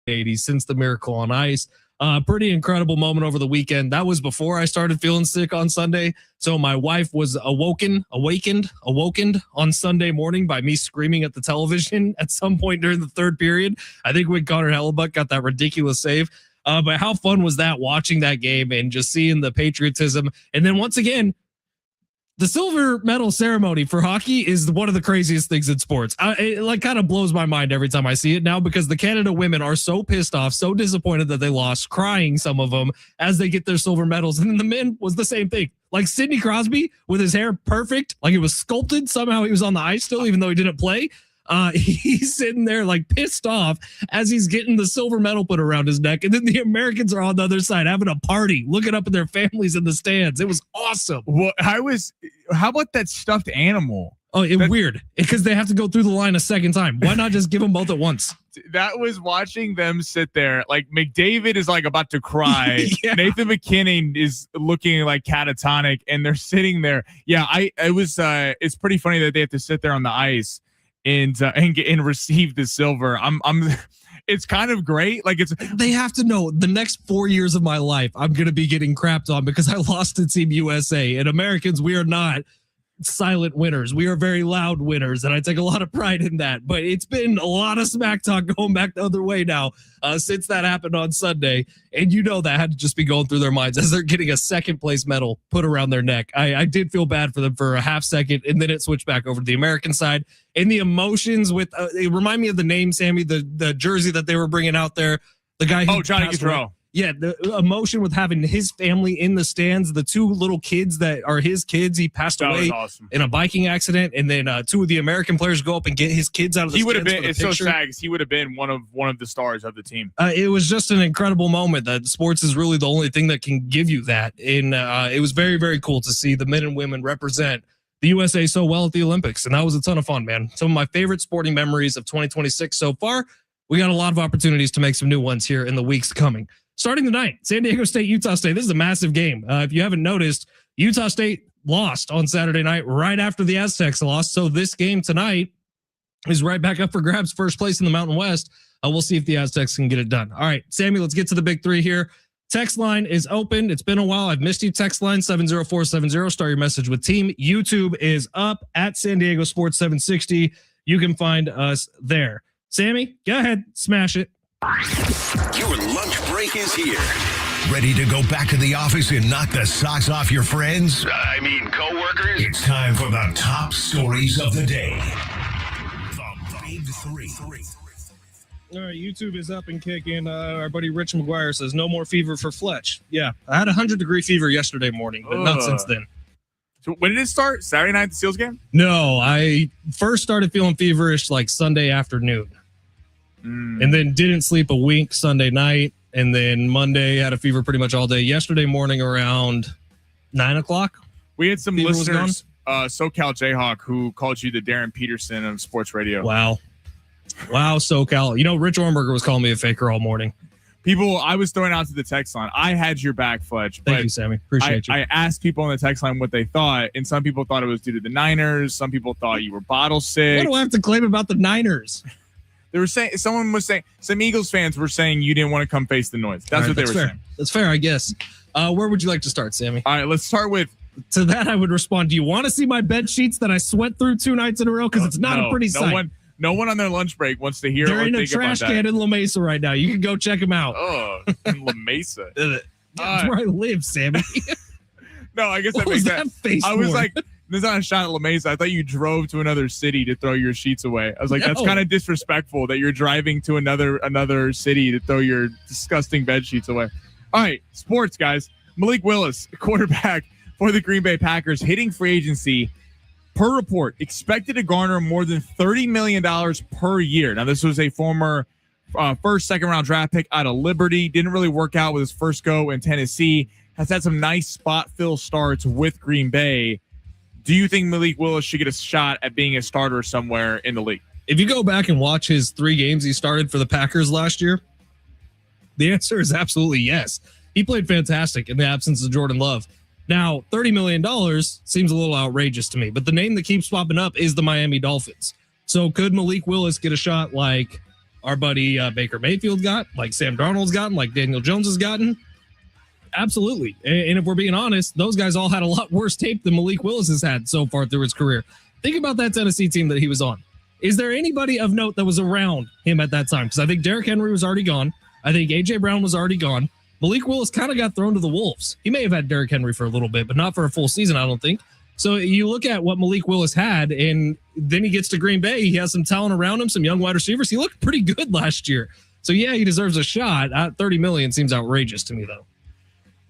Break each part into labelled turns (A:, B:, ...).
A: 80s since the Miracle on Ice. Pretty incredible moment over the weekend. That was before I started feeling sick on Sunday. So my wife was awakened on Sunday morning by me screaming at the television at some point during the third period. I think when Connor Hellebuck got that ridiculous save. But how fun was that watching that game and just seeing the patriotism? And then once again, the silver medal ceremony for hockey is one of the craziest things in sports. It kind of blows my mind every time I see it now because the Canada women are so pissed off, so disappointed that they lost, crying, some of them, as they get their silver medals. And then the men was the same thing. Like Sidney Crosby with his hair perfect, like it was sculpted. Somehow he was on the ice still, even though he didn't play. He's sitting there like pissed off as he's getting the silver medal put around his neck. And then the Americans are on the other side having a party, looking up at their families in the stands. It was awesome.
B: Well, how about that stuffed animal?
A: Oh, it's weird because they have to go through the line a second time. Why not just give them both at once?
B: That was watching them sit there. Like McDavid is like about to cry. Yeah. Nathan McKinnon is looking like catatonic and they're sitting there. Yeah. It's pretty funny that they have to sit there on the ice and receive the silver. It's kind of great. Like
A: they have to know the next 4 years of my life, I'm going to be getting crapped on because I lost to Team USA. And Americans, we are not silent winners. We are very loud winners. And I take a lot of pride in that. But it's been a lot of smack talk going back the other way now since that happened on Sunday. And you know that had to just be going through their minds as they're getting a second place medal put around their neck. I did feel bad for them for a half second, and then it switched back over to the American side. And the emotions with it remind me of the name, Sammy, the jersey that they were bringing out there. The guy who
B: Johnny Gaudreau.
A: Yeah, the emotion with having his family in the stands, the two little kids that are his kids. He passed away in a biking accident, and then two of the American players go up and get his kids out of the stands.
B: He would have been. It's so sad because he would have been one of the stars of the team.
A: It was just an incredible moment. That sports is really the only thing that can give you that, and it was very, very cool to see the men and women represent the USA so well at the Olympics, and that was a ton of fun, man. Some of my favorite sporting memories of 2026 so far. We got a lot of opportunities to make some new ones here in the weeks coming. Starting tonight, San Diego State, Utah State. This is a massive game. If you haven't noticed, Utah State lost on Saturday night right after the Aztecs lost. So this game tonight is right back up for grabs, first place in the Mountain West. We'll see if the Aztecs can get it done. All right, Sammy, let's get to the big three here. Text line is open. It's been a while. I've missed you. Text line 70470. Start your message with team. YouTube is up at San Diego Sports 760. You can find us there. Sammy, go ahead. Smash it.
C: Your lunch break is here. Ready to go back to the office and knock the socks off your friends? I mean, coworkers? It's time for the top stories of the day. The Big Three.
A: All right, YouTube is up and kicking. Our buddy Rich McGuire says, no more fever for Fletch. Yeah, I had 100-degree fever yesterday morning, but not since then.
B: So when did it start? Saturday night, the Seals game?
A: No, I first started feeling feverish like Sunday afternoon. And then didn't sleep a wink Sunday night. And then Monday had a fever pretty much all day. Yesterday morning around 9 o'clock.
B: We had some listeners, SoCal Jayhawk, who called you the Darren Peterson of sports radio.
A: Wow, SoCal. You know, Rich Ornberger was calling me a faker all morning.
B: People, I was throwing out to the text line. I had your back, Fletch.
A: Thank you, Sammy. Appreciate you.
B: I asked people on the text line what they thought, and some people thought it was due to the Niners. Some people thought you were bottle sick.
A: What do I have to claim about the Niners?
B: They were saying, some Eagles fans were saying you didn't want to come face the noise. That's what they were saying.
A: That's fair, I guess. Where would you like to start, Sammy?
B: All right, let's start with.
A: To that, I would respond, do you want to see my bed sheets that I sweat through 2 nights in a row? Because it's not a pretty sight.
B: No one on their lunch break wants to hear
A: They're
B: or
A: in
B: think
A: a trash
B: about that.
A: can in La Mesa right now. You can go check them out.
B: Oh, in La Mesa.
A: That's where I live, Sammy.
B: No, I guess that makes sense. I was like, this is not a shot at La Mesa. I thought you drove to another city to throw your sheets away. I was like, that's kind of disrespectful that you're driving to another city to throw your disgusting bed sheets away. All right, sports, guys. Malik Willis, quarterback for the Green Bay Packers, hitting free agency. Per report, expected to garner more than $30 million per year. Now, this was a former second-round draft pick out of Liberty. Didn't really work out with his first go in Tennessee. Has had some nice spot fill starts with Green Bay. Do you think Malik Willis should get a shot at being a starter somewhere in the league?
A: If you go back and watch his 3 games he started for the Packers last year, the answer is absolutely yes. He played fantastic in the absence of Jordan Love. Now, $30 million seems a little outrageous to me, but the name that keeps popping up is the Miami Dolphins. So could Malik Willis get a shot like our buddy Baker Mayfield got, like Sam Darnold's gotten, like Daniel Jones has gotten? Absolutely. And if we're being honest, those guys all had a lot worse tape than Malik Willis has had so far through his career. Think about that Tennessee team that he was on. Is there anybody of note that was around him at that time? Because I think Derrick Henry was already gone. I think A.J. Brown was already gone. Malik Willis kind of got thrown to the wolves. He may have had Derrick Henry for a little bit, but not for a full season, I don't think. So you look at what Malik Willis had, and then he gets to Green Bay. He has some talent around him, some young wide receivers. He looked pretty good last year. So, yeah, he deserves a shot. $30 million seems outrageous to me, though.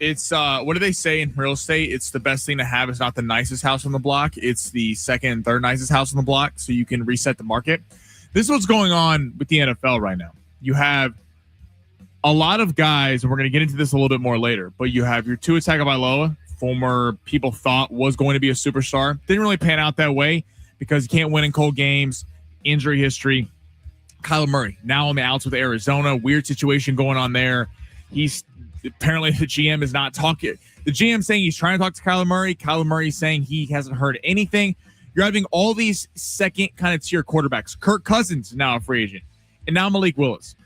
B: It's what do they say in real estate? It's the best thing to have. It's not the nicest house on the block. It's the second and third nicest house on the block, so you can reset the market. This is what's going on with the NFL right now. You have a lot of guys, and we're going to get into this a little bit more later, but you have your Tua Tagovailoa, former people thought was going to be a superstar. Didn't really pan out that way because he can't win in cold games, injury history. Kyler Murray, now on the outs with Arizona. Weird situation going on there. He's apparently the GM is not talking. The GM saying he's trying to talk to Kyler Murray. Kyler Murray saying he hasn't heard anything. You're having all these second kind of tier quarterbacks. Kirk Cousins is now a free agent. And now Malik Willis.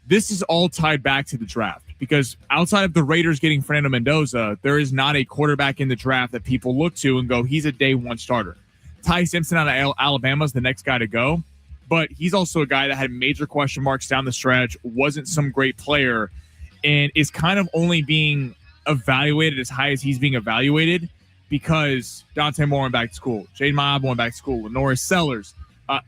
B: This is all tied back to the draft because outside of the Raiders getting Fernando Mendoza, there is not a quarterback in the draft that people look to and go, he's a day one starter. Ty Simpson out of Alabama is the next guy to go, but he's also a guy that had major question marks down the stretch, wasn't some great player, and is kind of only being evaluated as high as he's being evaluated because Dante Moore went back to school, Jaden Maab went back to school, Norris Sellers,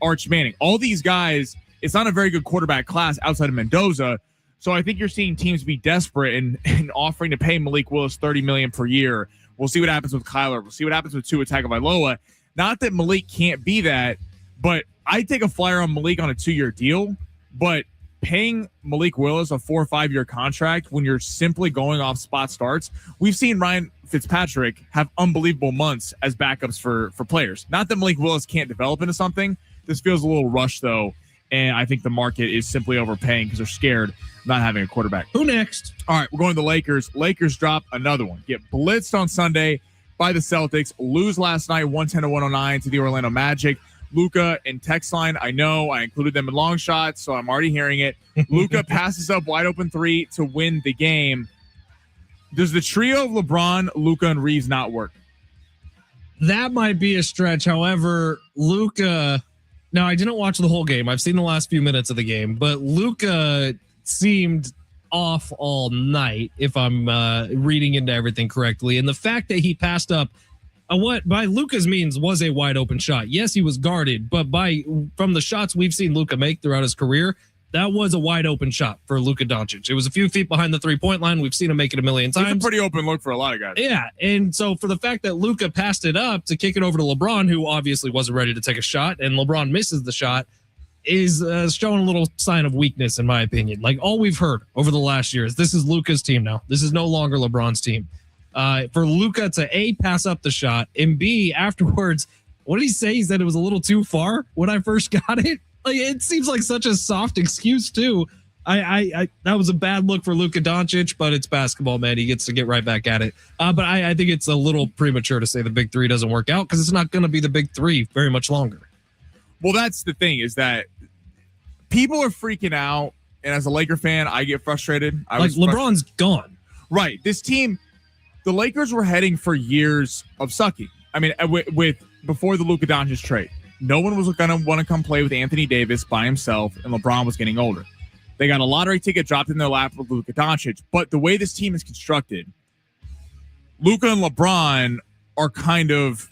B: Arch Manning, all these guys. It's not a very good quarterback class outside of Mendoza. So I think you're seeing teams be desperate and offering to pay Malik Willis $30 million per year. We'll see what happens with Kyler. We'll see what happens with Tua Tagovailoa. Not that Malik can't be that, but I'd take a flyer on Malik on a 2-year deal. But paying Malik Willis a 4 or 5 year contract when you're simply going off spot starts, we've seen Ryan Fitzpatrick have unbelievable months as backups for players. Not that Malik Willis can't develop into something. This feels a little rushed, though. And I think the market is simply overpaying because they're scared of not having a quarterback.
A: Who next?
B: All right, we're going to the Lakers. Lakers drop another one. Get blitzed on Sunday by the Celtics. Lose last night 110-109 to the Orlando Magic. Luka and text line, I know I included them in long shots, so I'm already hearing it. Luka passes up wide open three to win the game. Does the trio of LeBron, Luka, and Reeves not work?
A: That might be a stretch. However, Luka... Now, I didn't watch the whole game. I've seen the last few minutes of the game, but Luka seemed off all night, if I'm reading into everything correctly. And the fact that he passed up what by Luka's means was a wide open shot. Yes, he was guarded, but from the shots we've seen Luka make throughout his career, that was a wide open shot for Luka Doncic. It was a few feet behind the 3-point line. We've seen him make it a million times.
B: It's a pretty open look for a lot of guys.
A: Yeah, and so for the fact that Luka passed it up to kick it over to LeBron, who obviously wasn't ready to take a shot, and LeBron misses the shot, is showing a little sign of weakness, in my opinion. Like, all we've heard over the last year is this is Luka's team now. This is no longer LeBron's team. For Luka to A, pass up the shot, and B, afterwards, what did he say? He said it was a little too far when I first got it. Like, it seems like such a soft excuse too. I that was a bad look for Luka Doncic, but it's basketball, man. He gets to get right back at it. But I think it's a little premature to say the big three doesn't work out because it's not going to be the big three very much longer.
B: Well, that's the thing is that people are freaking out, and as a Laker fan, I get frustrated.
A: LeBron's gone.
B: Right. This team, the Lakers were heading for years of sucking. I mean, with before the Luka Doncic trade. No one was going to want to come play with Anthony Davis by himself, and LeBron was getting older. They got a lottery ticket dropped in their lap with Luka Doncic. But the way this team is constructed, Luka and LeBron are kind of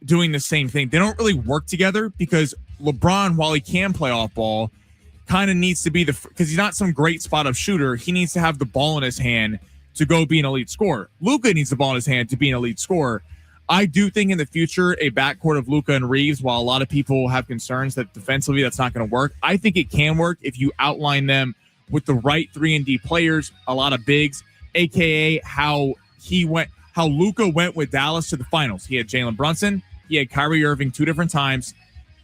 B: doing the same thing. They don't really work together because LeBron, while he can play off ball, kind of needs to be because he's not some great spot-up shooter. He needs to have the ball in his hand to go be an elite scorer. Luka needs the ball in his hand to be an elite scorer. I do think in the future, a backcourt of Luka and Reeves, while a lot of people have concerns that defensively that's not going to work, I think it can work if you outline them with the right 3-and-D players, a lot of bigs, a.k.a. how Luka went with Dallas to the finals. He had Jalen Brunson, he had Kyrie Irving 2 different times,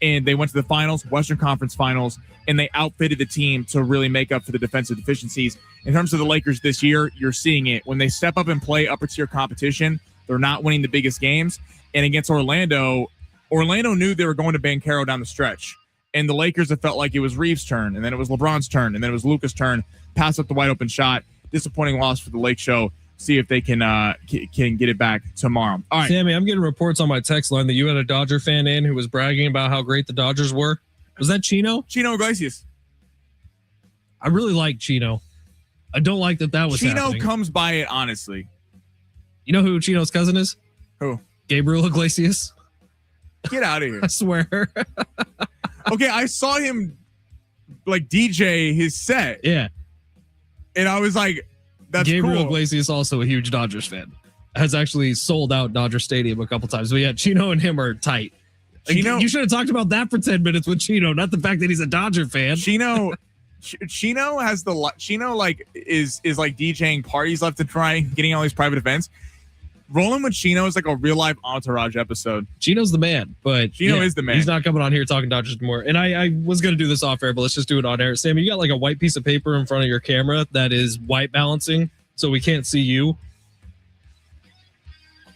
B: and they went to the finals, Western Conference Finals, and they outfitted the team to really make up for the defensive deficiencies. In terms of the Lakers this year, you're seeing it. When they step up and play upper-tier competition, they're not winning the biggest games. And against Orlando knew they were going to Banchero down the stretch. And the Lakers, it felt like it was Reeves' turn, and then it was LeBron's turn, and then it was Luka's turn. Pass up the wide open shot. Disappointing loss for the Lake Show. See if they can get it back tomorrow. All right,
A: Sammy, I'm getting reports on my text line that you had a Dodger fan in who was bragging about how great the Dodgers were. Was that Chino?
B: Chino Iglesias.
A: I really like Chino. I don't like that was happening.
B: Chino comes by it honestly.
A: You know who Chino's cousin is?
B: Who?
A: Gabriel Iglesias.
B: Get out of here.
A: I swear.
B: Okay, I saw him like DJ his set.
A: Yeah.
B: And I was like, that's
A: Gabriel
B: cool.
A: Iglesias, also a huge Dodgers fan, has actually sold out Dodger Stadium a couple times. But yeah, Chino and him are tight.
B: Chino,
A: you should have talked about that for 10 minutes with Chino, not the fact that he's a Dodger fan.
B: Chino has Chino like is like DJing parties left and right, getting all these private events. Rolling with Chino is like a real life Entourage episode.
A: Chino's the man, but
B: Chino is the man.
A: He's not coming on here talking Dodgers anymore. And I was going to do this off air, but let's just do it on air. Sammy, you got like a white piece of paper in front of your camera that is white balancing, so we can't see you.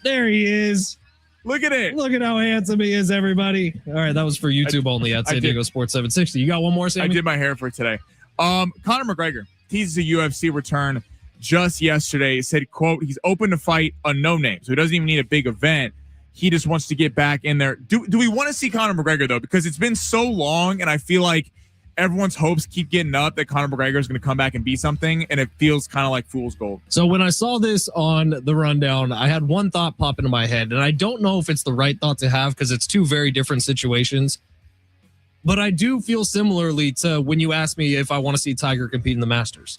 A: There he is.
B: Look at it.
A: Look at how handsome he is, everybody. All right, that was for YouTube only at San Diego Sports 760. You got one more, Sammy?
B: I did my hair for today. Conor McGregor teases a UFC return just yesterday. He said, quote, he's open to fight a no-name, so he doesn't even need a big event. He just wants to get back in there. Do we want to see Conor McGregor, though? Because it's been so long, and I feel like everyone's hopes keep getting up that Conor McGregor is going to come back and be something, and it feels kind of like fool's gold.
A: So when I saw this on the rundown, I had one thought pop into my head, and I don't know if it's the right thought to have because it's two very different situations. But I do feel similarly to when you asked me if I want to see Tiger compete in the Masters.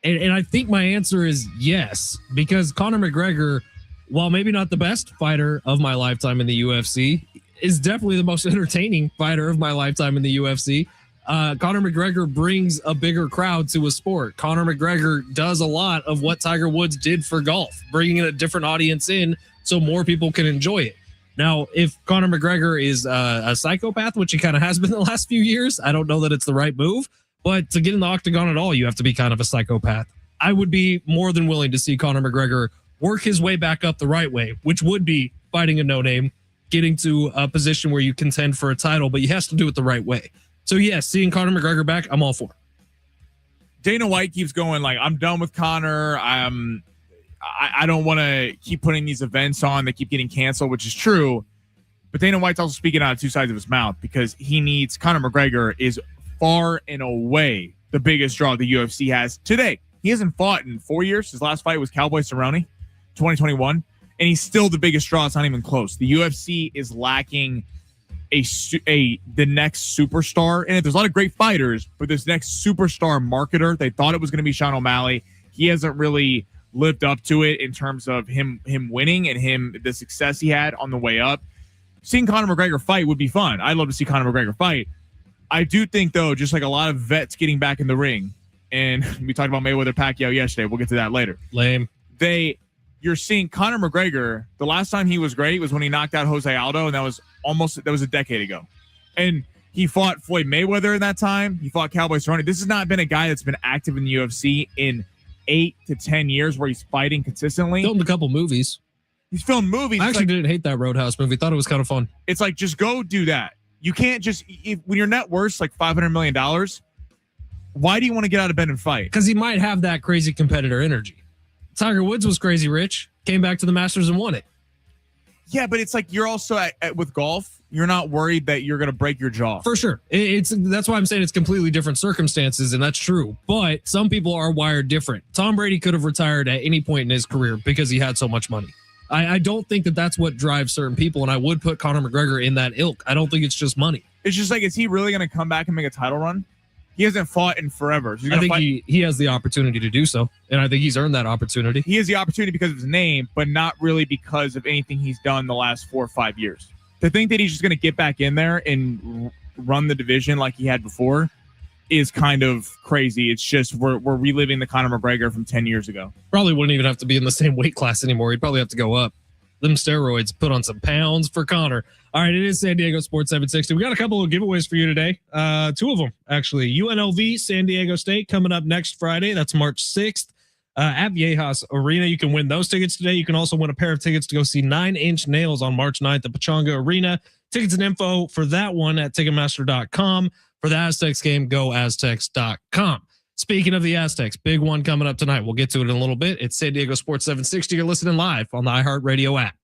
A: And I think my answer is yes, because Conor McGregor, while maybe not the best fighter of my lifetime in the UFC, is definitely the most entertaining fighter of my lifetime in the UFC. Conor McGregor brings a bigger crowd to a sport. Conor McGregor does a lot of what Tiger Woods did for golf, bringing a different audience in so more people can enjoy it. Now, if Conor McGregor is a psychopath, which he kind of has been the last few years, I don't know that it's the right move. But to get in the octagon at all, you have to be kind of a psychopath. I would be more than willing to see Conor McGregor work his way back up the right way, which would be fighting a no-name, getting to a position where you contend for a title, but he has to do it the right way. So, yes, seeing Conor McGregor back, I'm all for it.
B: Dana White keeps going like, I'm done with Conor. I don't want to keep putting these events on. They keep getting canceled, which is true. But Dana White's also speaking out of two sides of his mouth because he needs Conor McGregor is far and away the biggest draw the UFC has today. He hasn't fought in 4 years. His last fight was Cowboy Cerrone, 2021, and he's still the biggest draw. It's not even close. The UFC is lacking the next superstar in it. There's a lot of great fighters, but this next superstar marketer, they thought it was going to be Sean O'Malley. He hasn't really lived up to it in terms of him winning and the success he had on the way up. Seeing Conor McGregor fight would be fun. I'd love to see Conor McGregor fight. I do think, though, just like a lot of vets getting back in the ring, and we talked about Mayweather-Pacquiao yesterday. We'll get to that later.
A: Lame.
B: You're seeing Conor McGregor. The last time he was great was when he knocked out Jose Aldo, and that was a decade ago. And he fought Floyd Mayweather in that time. He fought Cowboy Cerrone. This has not been a guy that's been active in the UFC in 8 to 10 years where he's fighting consistently.
A: Filmed a couple movies.
B: He's filmed movies.
A: I actually didn't hate that Roadhouse movie. Thought it was kind of fun.
B: It's like, just go do that. You can't just, when your net worth's like $500 million, why do you want to get out of bed and fight?
A: Because he might have that crazy competitor energy. Tiger Woods was crazy rich, came back to the Masters and won it.
B: Yeah, but it's like you're also with golf, you're not worried that you're going to break your jaw.
A: For sure. That's why I'm saying it's completely different circumstances, and that's true. But some people are wired different. Tom Brady could have retired at any point in his career because he had so much money. I don't think that that's what drives certain people, and I would put Conor McGregor in that ilk. I don't think it's just money.
B: It's just like, is he really going to come back and make a title run? He hasn't fought in forever. So
A: I think he has the opportunity to do so, and I think he's earned that opportunity.
B: He has the opportunity because of his name, but not really because of anything he's done the last 4 or 5 years. To think that he's just going to get back in there and run the division like he had before is kind of crazy. It's just we're reliving the Conor McGregor from 10 years ago.
A: Probably wouldn't even have to be in the same weight class anymore. He'd probably have to go up. Them steroids put on some pounds for Conor. All right, it is San Diego Sports 760. We got a couple of giveaways for you today. 2 of them, actually. UNLV, San Diego State, coming up next Friday. That's March 6th at Viejas Arena. You can win those tickets today. You can also win a pair of tickets to go see 9 Inch Nails on March 9th at Pechanga Arena. Tickets and info for that one at Ticketmaster.com. For the Aztecs game, go Aztecs.com. Speaking of the Aztecs, big one coming up tonight. We'll get to it in a little bit. It's San Diego Sports 760. You're listening live on the iHeartRadio app.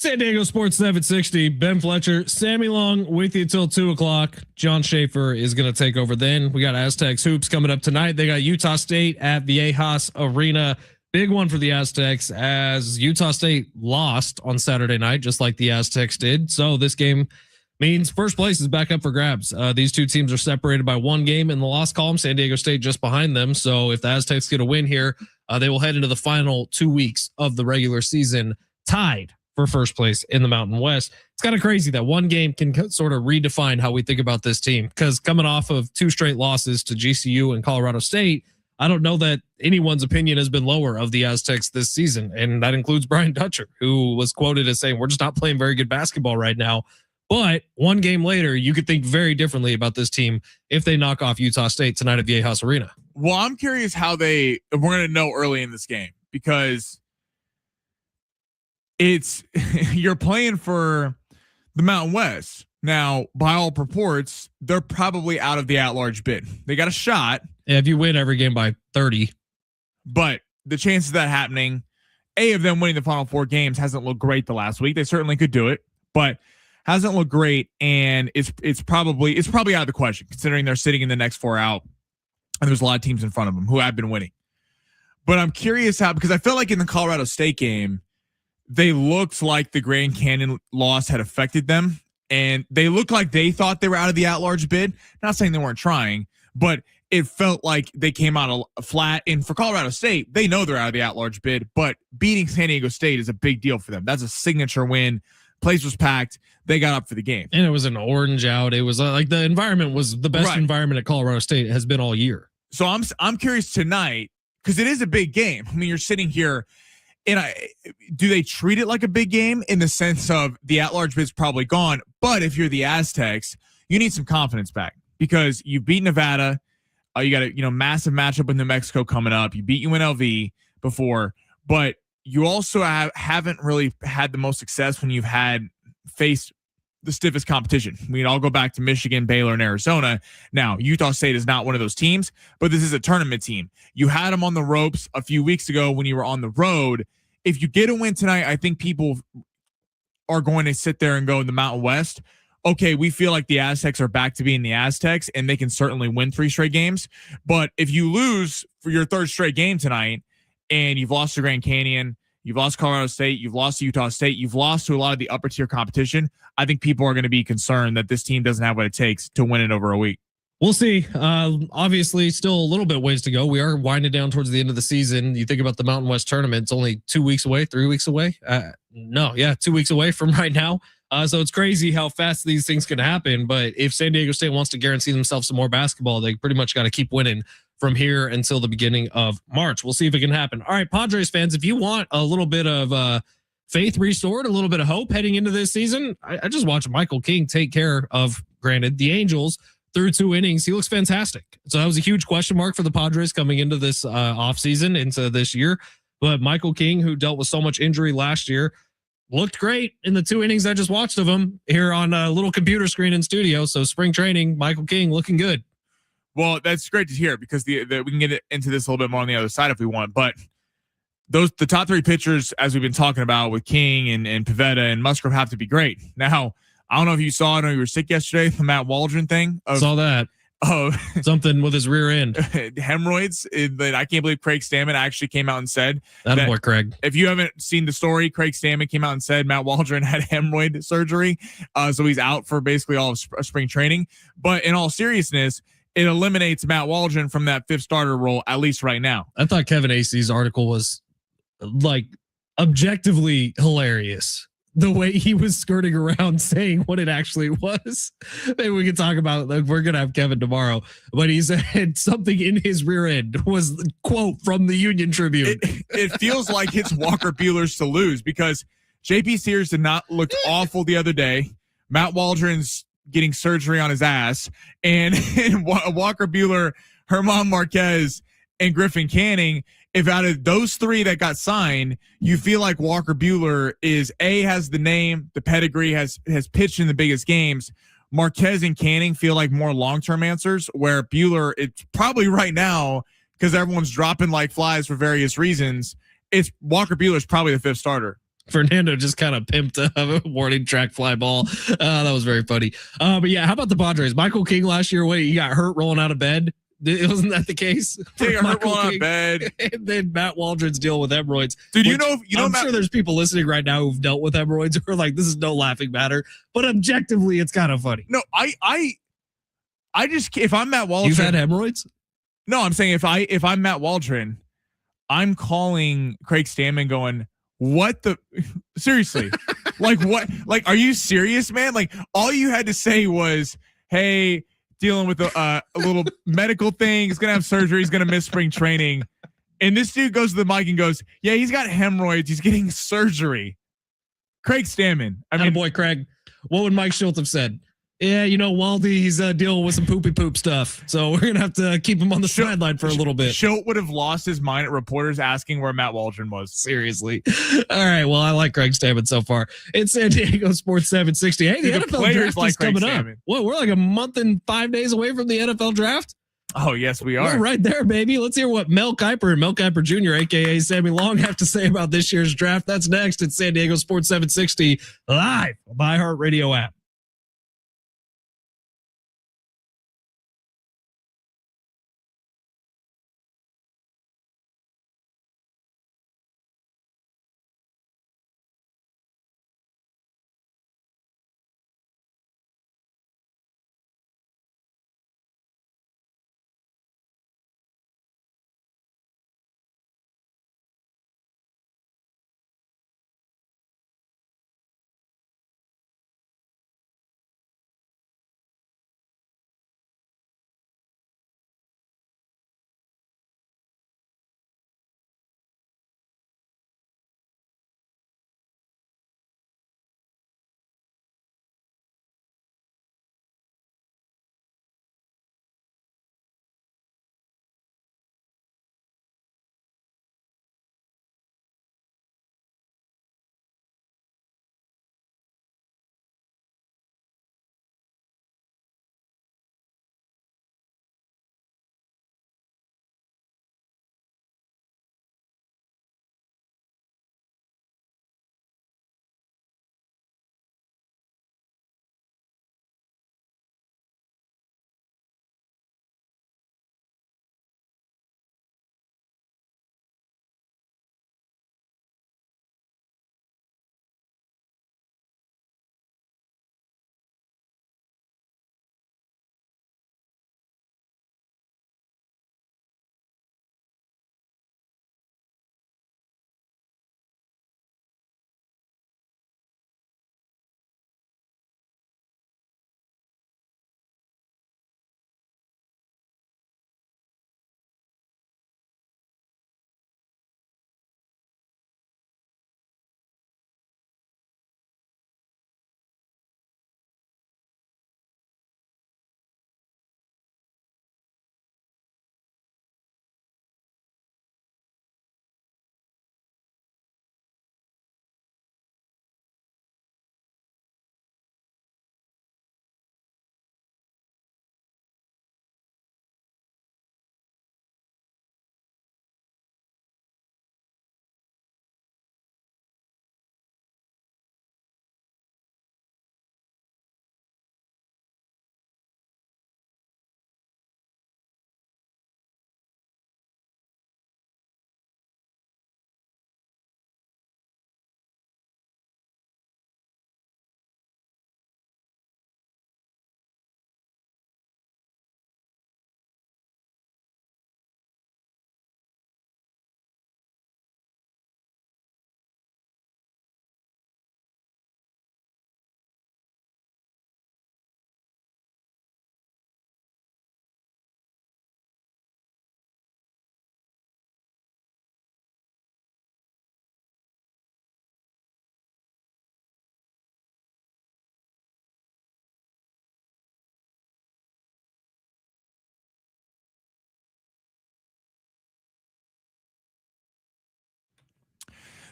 A: San Diego Sports 760, Ben Fletcher, Sammy Long with you till 2:00. John Schaefer is going to take over then. We got Aztecs hoops coming up tonight. They got Utah State at Viejas Arena Big one for the Aztecs as Utah State lost on Saturday night, just like the Aztecs did. So this game means first place is back up for grabs. These two teams are separated by one game in the loss column. San Diego State just behind them. So if the Aztecs get a win here, they will head into the final 2 weeks of the regular season tied for first place in the Mountain West. It's kind of crazy that one game can sort of redefine how we think about this team, because coming off of 2 straight losses to GCU and Colorado State, I don't know that anyone's opinion has been lower of the Aztecs this season. And that includes Brian Dutcher, who was quoted as saying, we're just not playing very good basketball right now. But one game later, you could think very differently about this team if they knock off Utah State tonight at Viejas Arena.
B: Well, I'm curious how we're going to know early in this game, because you're playing for the Mountain West. Now, by all purports, they're probably out of the at-large bid. They got a shot.
A: Yeah, if you win every game by 30.
B: But the chances of that happening, of them winning the final 4 games hasn't looked great the last week. They certainly could do it, but hasn't looked great. And it's probably out of the question, considering they're sitting in the next 4 out. And there's a lot of teams in front of them who have been winning. But I'm curious because I felt like in the Colorado State game, they looked like the Grand Canyon loss had affected them. And they looked like they thought they were out of the at-large bid. Not saying they weren't trying, but it felt like they came out flat. And for Colorado State, they know they're out of the at-large bid, but beating San Diego State is a big deal for them. That's a signature win. Place was packed. They got up for the game.
A: And it was an orange out. It was like the environment was the best environment at Colorado State has been all year.
B: So I'm curious tonight, because it is a big game. I mean, you're sitting here, and do they treat it like a big game in the sense of the at-large bid's probably gone? But if you're the Aztecs, you need some confidence back, because you beat Nevada. You got a massive matchup with New Mexico coming up. You beat UNLV before, but you also haven't really had the most success when you've faced the stiffest competition. I'll go back to Michigan, Baylor, and Arizona. Now, Utah State is not one of those teams, but this is a tournament team. You had them on the ropes a few weeks ago when you were on the road. If you get a win tonight, I think people are going to sit there and go in the Mountain West, okay, we feel like the Aztecs are back to being the Aztecs, and they can certainly win 3 straight games. But if you lose for your 3rd straight game tonight, and you've lost to Grand Canyon, you've lost Colorado State, you've lost to Utah State, you've lost to a lot of the upper tier competition, I think people are going to be concerned that this team doesn't have what it takes to win it over a week.
A: We'll see. Obviously, still a little bit ways to go. We are winding down towards the end of the season. You think about the Mountain West tournament, it's only 2 weeks away, 3 weeks away. 2 weeks away from right now. So it's crazy how fast these things can happen. But if San Diego State wants to guarantee themselves some more basketball, they pretty much got to keep winning from here until the beginning of March. We'll see if it can happen. All right, Padres fans, if you want a little bit of faith restored, a little bit of hope heading into this season, I just watched Michael King take care of, granted, the Angels through 2 innings. He looks fantastic. So that was a huge question mark for the Padres coming into this offseason, into this year. But Michael King, who dealt with so much injury last year, looked great in the 2 innings I just watched of him here on a little computer screen in studio. So spring training, Michael King looking good.
B: Well, that's great to hear, because we can get into this a little bit more on the other side if we want. But the top 3 pitchers, as we've been talking about with King and Pivetta and Musgrove, have to be great. Now, I don't know if you saw it. I know you were sick yesterday, the Matt Waldron thing.
A: Saw that. Oh, something with his rear end.
B: Hemorrhoids. I can't believe Craig Stammen actually came out and said
A: that. Boy, Craig.
B: If you haven't seen the story, Craig Stammen came out and said Matt Waldron had hemorrhoid surgery. So he's out for basically all of spring training. But in all seriousness, it eliminates Matt Waldron from that 5th starter role, at least right now.
A: I thought Kevin Acey's article was like objectively hilarious. The way he was skirting around saying what it actually was. Maybe we can talk about it. Like, we're going to have Kevin tomorrow, but he said something in his rear end was the quote from the Union Tribune.
B: It feels like it's Walker Buehler's to lose, because JP Sears did not look awful the other day. Matt Waldron's getting surgery on his ass, and Walker Buehler, Herman Marquez, and Griffin Canning. If out of those 3 that got signed, you feel like Walker Buehler has the name, the pedigree, has pitched in the biggest games. Marquez and Canning feel like more long-term answers, where Buehler, it's probably right now, because everyone's dropping like flies for various reasons, it's Walker Buehler's probably the 5th starter.
A: Fernando just kind of pimped a warning track fly ball. That was very funny. But yeah, how about the Padres? Michael King last year, he got hurt rolling out of bed. Wasn't that the case?
B: Take a hurt on bed.
A: And then Matt Waldron's dealing with hemorrhoids.
B: Dude,
A: I'm sure there's people listening right now who've dealt with hemorrhoids who are like, this is no laughing matter. But objectively, it's kind of funny.
B: No, I just, if I'm Matt Waldron.
A: You've had hemorrhoids?
B: No, I'm saying if I'm Matt Waldron, I'm calling Craig Stammen going, what the, seriously, like what, like, are you serious, man? Like all you had to say was, hey, dealing with a little medical thing. He's going to have surgery. He's going to miss spring training. And this dude goes to the mic and goes, yeah, he's got hemorrhoids. He's getting surgery. Craig Stammen. I mean,
A: boy, Craig, what would Mike Schultz have said? Yeah, Waldy's dealing with some poopy poop stuff. So we're going to have to keep him on the sideline for a little bit.
B: Schultz would have lost his mind at reporters asking where Matt Waldron was.
A: Seriously. All right. Well, I like Craig Stammen so far. It's San Diego Sports 760. Hey, the NFL draft is coming up. What, we're like a month and 5 days away from the NFL draft?
B: Oh, yes, we are.
A: We're right there, baby. Let's hear what Mel Kiper and Mel Kiper Jr., a.k.a. Sammy Long, have to say about this year's draft. That's next at San Diego Sports 760 live on the iHeartRadio app.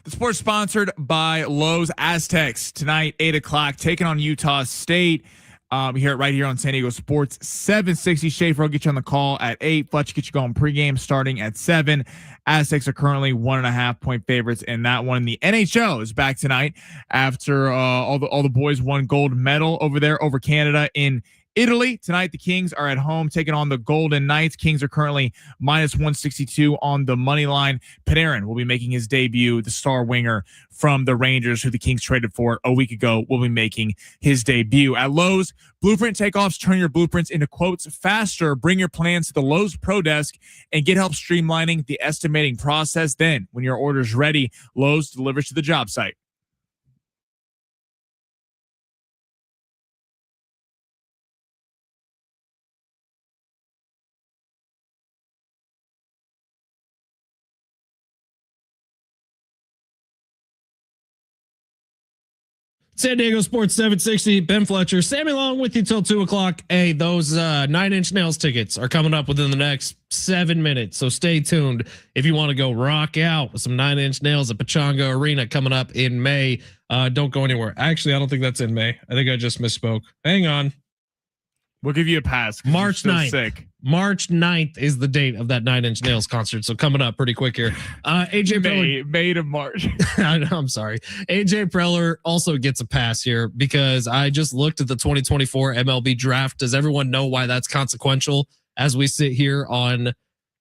B: The sport's sponsored by Lowe's Aztecs tonight, 8:00, taking on Utah State. Right here on San Diego Sports 760. Schaefer will get you on the call at 8. Fletch get you going pregame starting at 7. Aztecs are currently 1.5-point favorites in that one. The NHL is back tonight after all the boys won gold medal over there over Canada in Italy, tonight the Kings are at home taking on the Golden Knights. Kings are currently minus 162 on the money line. Panarin will be making his debut. The star winger from the Rangers, who the Kings traded for a week ago, will be making his debut. At Lowe's, Blueprint Takeoffs turn your blueprints into quotes faster. Bring your plans to the Lowe's Pro Desk and get help streamlining the estimating process. Then, when your order's ready, Lowe's delivers to the job site.
A: San Diego Sports 760, Ben Fletcher, Sammy Long with you till 2 o'clock. Hey, those 9 Inch Nails tickets are coming up within the next 7 minutes. So stay tuned if you want to go rock out with some 9 Inch Nails at Pechanga Arena coming up in May. Don't go anywhere. Actually, I don't think that's in May. I think I just misspoke. Hang on.
B: We'll give you a pass.
A: March 9th.
B: Sick.
A: March 9th is the date of that 9 Inch Nails concert. So coming up pretty quick here. AJ
B: May to March.
A: I'm sorry. AJ Preller also gets a pass here because I just looked at the 2024 MLB draft. Does everyone know why that's consequential as we sit here on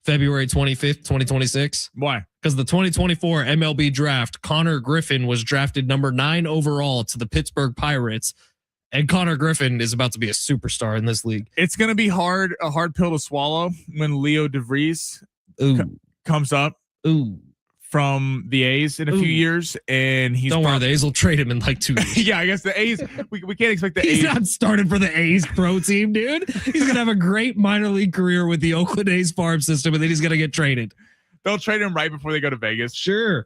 A: February 25th, 2026?
B: Why?
A: Because the 2024 MLB draft, Connor Griffin was drafted number 9 overall to the Pittsburgh Pirates. And Connor Griffin is about to be a superstar in this league.
B: It's going to be a hard pill to swallow when Leo DeVries comes up from the A's in a few years. And he's
A: Don't worry, the A's will trade him in like 2 years.
B: Yeah, I guess the A's, we can't expect the
A: He's
B: A's.
A: not starting for the A's pro team, dude. He's going to have a great minor league career with the Oakland A's farm system, and then he's going to get traded.
B: They'll trade him right before they go to Vegas.
A: Sure.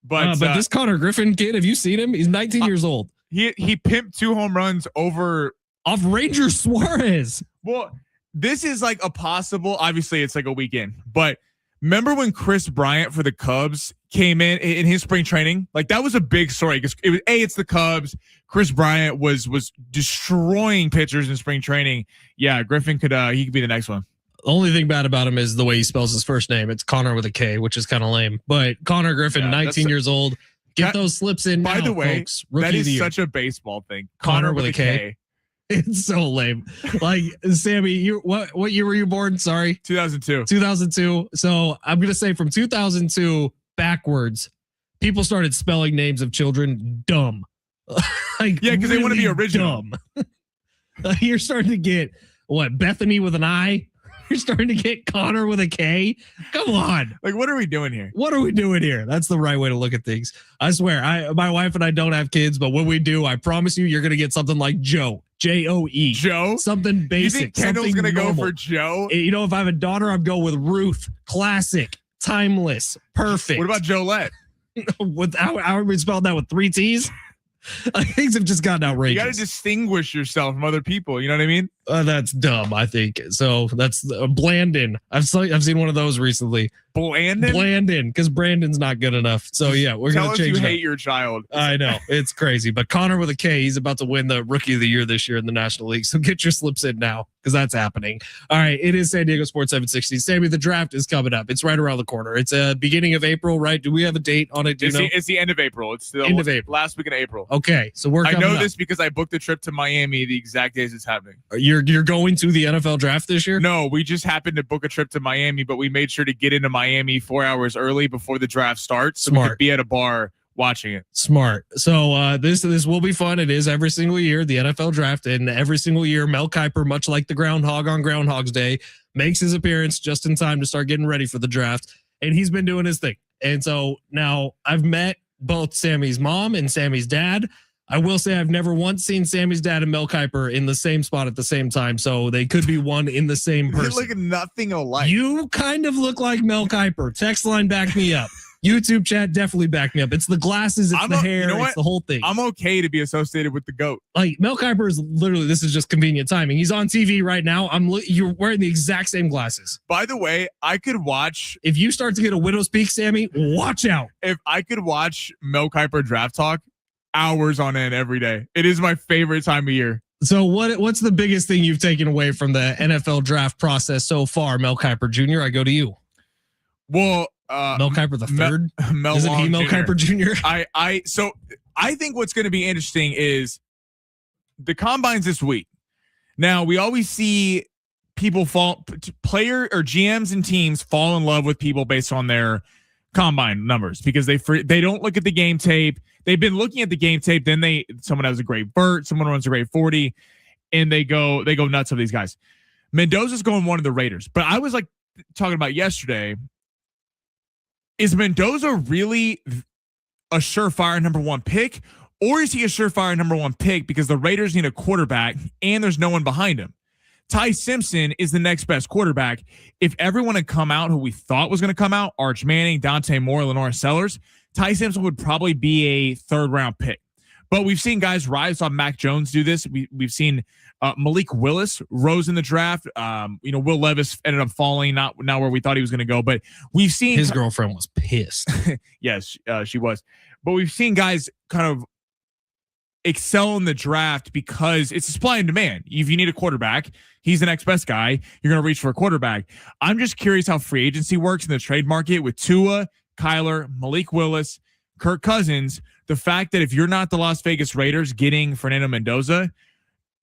B: But
A: this Connor Griffin kid, have you seen him? He's 19 years old.
B: He pimped 2 home runs
A: off Ranger Suarez.
B: Well, this is like a possible, obviously it's like a weekend, but remember when Chris Bryant for the Cubs came in his spring training? Like that was a big story because it was it's the Cubs. Chris Bryant was destroying pitchers in spring training. Yeah, Griffin could be the next one.
A: The only thing bad about him is the way he spells his first name. It's Connor with a K, which is kind of lame. But Connor Griffin, 19 years old. Get those slips in.
B: By
A: now,
B: the way,
A: folks.
B: that is such a baseball thing.
A: Connor with a K. It's so lame. Like Sammy, what year were you born? Sorry,
B: 2002.
A: 2002. So I'm gonna say from 2002 backwards, people started spelling names of children dumb. Like
B: yeah, because they want to be original.
A: You're starting to get what Bethany with an I. You're starting to get Connor with a K. Come on.
B: Like, what are we doing here?
A: What are we doing here? That's the right way to look at things. I swear, my wife and I don't have kids, but when we do, I promise you're going to get something like Joe. J-O-E.
B: Joe?
A: Something basic.
B: You think Kendall's going to go for Joe?
A: You know, if I have a daughter, I'm going with Ruth. Classic. Timeless. Perfect.
B: What about Jolette?
A: How are we spelling that with 3 T's? Things have just gotten outrageous.
B: You got to distinguish yourself from other people. You know what I mean?
A: That's dumb, I think. So that's Blandon. I've seen one of those recently. Blandon, because Brandon's not good enough. So yeah, we're gonna change. Tell us
B: you hate your child.
A: I know it's crazy, but Connor with a K, he's about to win the Rookie of the Year this year in the National League. So get your slips in now, because that's happening. All right, it is San Diego Sports 760. Sammy, the draft is coming up. It's right around the corner. It's beginning of April, right? Do we have a date on it?
B: It's the end of April. It's the
A: end of April.
B: Last week in April.
A: Okay, so I
B: know this because I booked a trip to Miami the exact days it's happening.
A: You're going to the NFL draft this year?
B: No, we just happened to book a trip to Miami, but we made sure to get into Miami 4 hours early before the draft starts. So we could be at a bar watching it.
A: Smart. So this will be fun. It is every single year, the NFL draft, and every single year, Mel Kiper, much like the groundhog on Groundhog's Day, makes his appearance just in time to start getting ready for the draft. And he's been doing his thing. And so now I've met both Sammy's mom and Sammy's dad. I will say I've never once seen Sammy's dad and Mel Kiper in the same spot at the same time, so they could be one in the same person.
B: They look nothing alike.
A: You kind of look like Mel Kiper. Text line, back me up. YouTube chat, definitely back me up. It's the glasses, it's the hair, it's the whole thing.
B: I'm okay to be associated with the GOAT.
A: Like Mel Kiper is literally, this is just convenient timing. He's on TV right now. You're wearing the exact same glasses.
B: By the way, I could watch.
A: If you start to get a widow's peak, Sammy, watch out.
B: If I could watch Mel Kiper draft talk hours on end every day. It is my favorite time of year.
A: So what's the biggest thing you've taken away from the NFL draft process so far, Mel Kiper Jr.? I go to you.
B: Well,
A: Mel Kiper the third. Isn't he Mel Kiper Jr.?
B: So I think what's going to be interesting is the combines this week. Now, we always see player or GMs and teams fall in love with people based on their combine numbers because they don't look at the game tape. They've been looking at the game tape. Then someone has a great vert, someone runs a great 40, and they go nuts over these guys. Mendoza's going one of the Raiders, but I was like talking about yesterday. Is Mendoza really a surefire number one pick, or is he a surefire number one pick because the Raiders need a quarterback and there's no one behind him? Ty Simpson is the next best quarterback. If everyone had come out who we thought was going to come out, Arch Manning, Dante Moore, Lenore Sellers, Ty Simpson would probably be a third-round pick. But we've seen guys rise on Mac Jones do this. We've seen Malik Willis rose in the draft. Will Levis ended up falling, not where we thought he was going to go. But we've seen
A: his girlfriend was pissed.
B: Yes, she was. But we've seen guys kind of excel in the draft because it's a supply and demand. If you need a quarterback, he's the next best guy. You're going to reach for a quarterback. I'm just curious how free agency works in the trade market with Tua, Kyler, Malik Willis, Kirk Cousins. The fact that if you're not the Las Vegas Raiders getting Fernando Mendoza,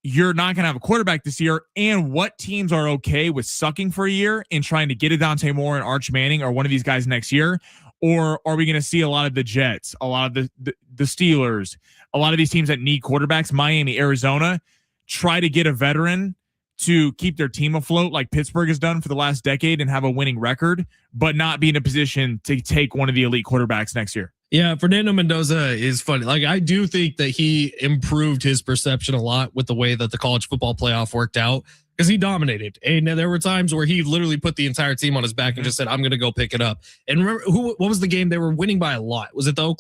B: you're not going to have a quarterback this year. And what teams are okay with sucking for a year and trying to get a Dante Moore and Arch Manning or one of these guys next year? Or are we going to see a lot of the Jets, a lot of the Steelers, a lot of these teams that need quarterbacks, Miami, Arizona, try to get a veteran to keep their team afloat like Pittsburgh has done for the last decade and have a winning record, but not be in a position to take one of the elite quarterbacks next year?
A: Yeah, Fernando Mendoza is funny. Like, I do think that he improved his perception a lot with the way that the college football playoff worked out because he dominated. And there were times where he literally put the entire team on his back and just said, I'm going to go pick it up. And remember, what was the game? They were winning by a lot. Was it the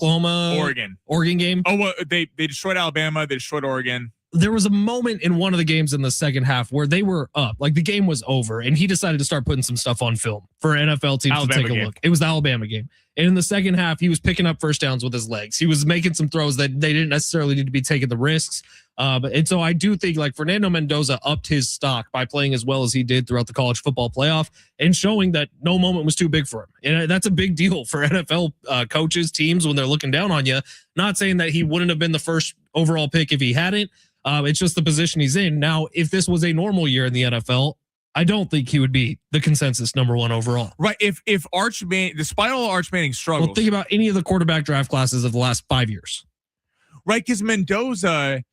A: Oregon game?
B: Oh, well, they destroyed Alabama. They destroyed Oregon.
A: There was a moment in one of the games in the second half where they were up, like the game was over, and he decided to start putting some stuff on film for NFL teams to take a look. It was the Alabama game. And in the second half, he was picking up first downs with his legs. He was making some throws that they didn't necessarily need to be taking the risks. And so I do think like Fernando Mendoza upped his stock by playing as well as he did throughout the college football playoff and showing that no moment was too big for him. And that's a big deal for NFL coaches, teams when they're looking down on you. Not saying that he wouldn't have been the first overall pick if he hadn't. It's just the position he's in. Now, if this was a normal year in the NFL, I don't think he would be the consensus number one overall.
B: Right. If despite all Arch Manning struggles.
A: Well, think about any of the quarterback draft classes of the last 5 years.
B: Right. Because Mendoza,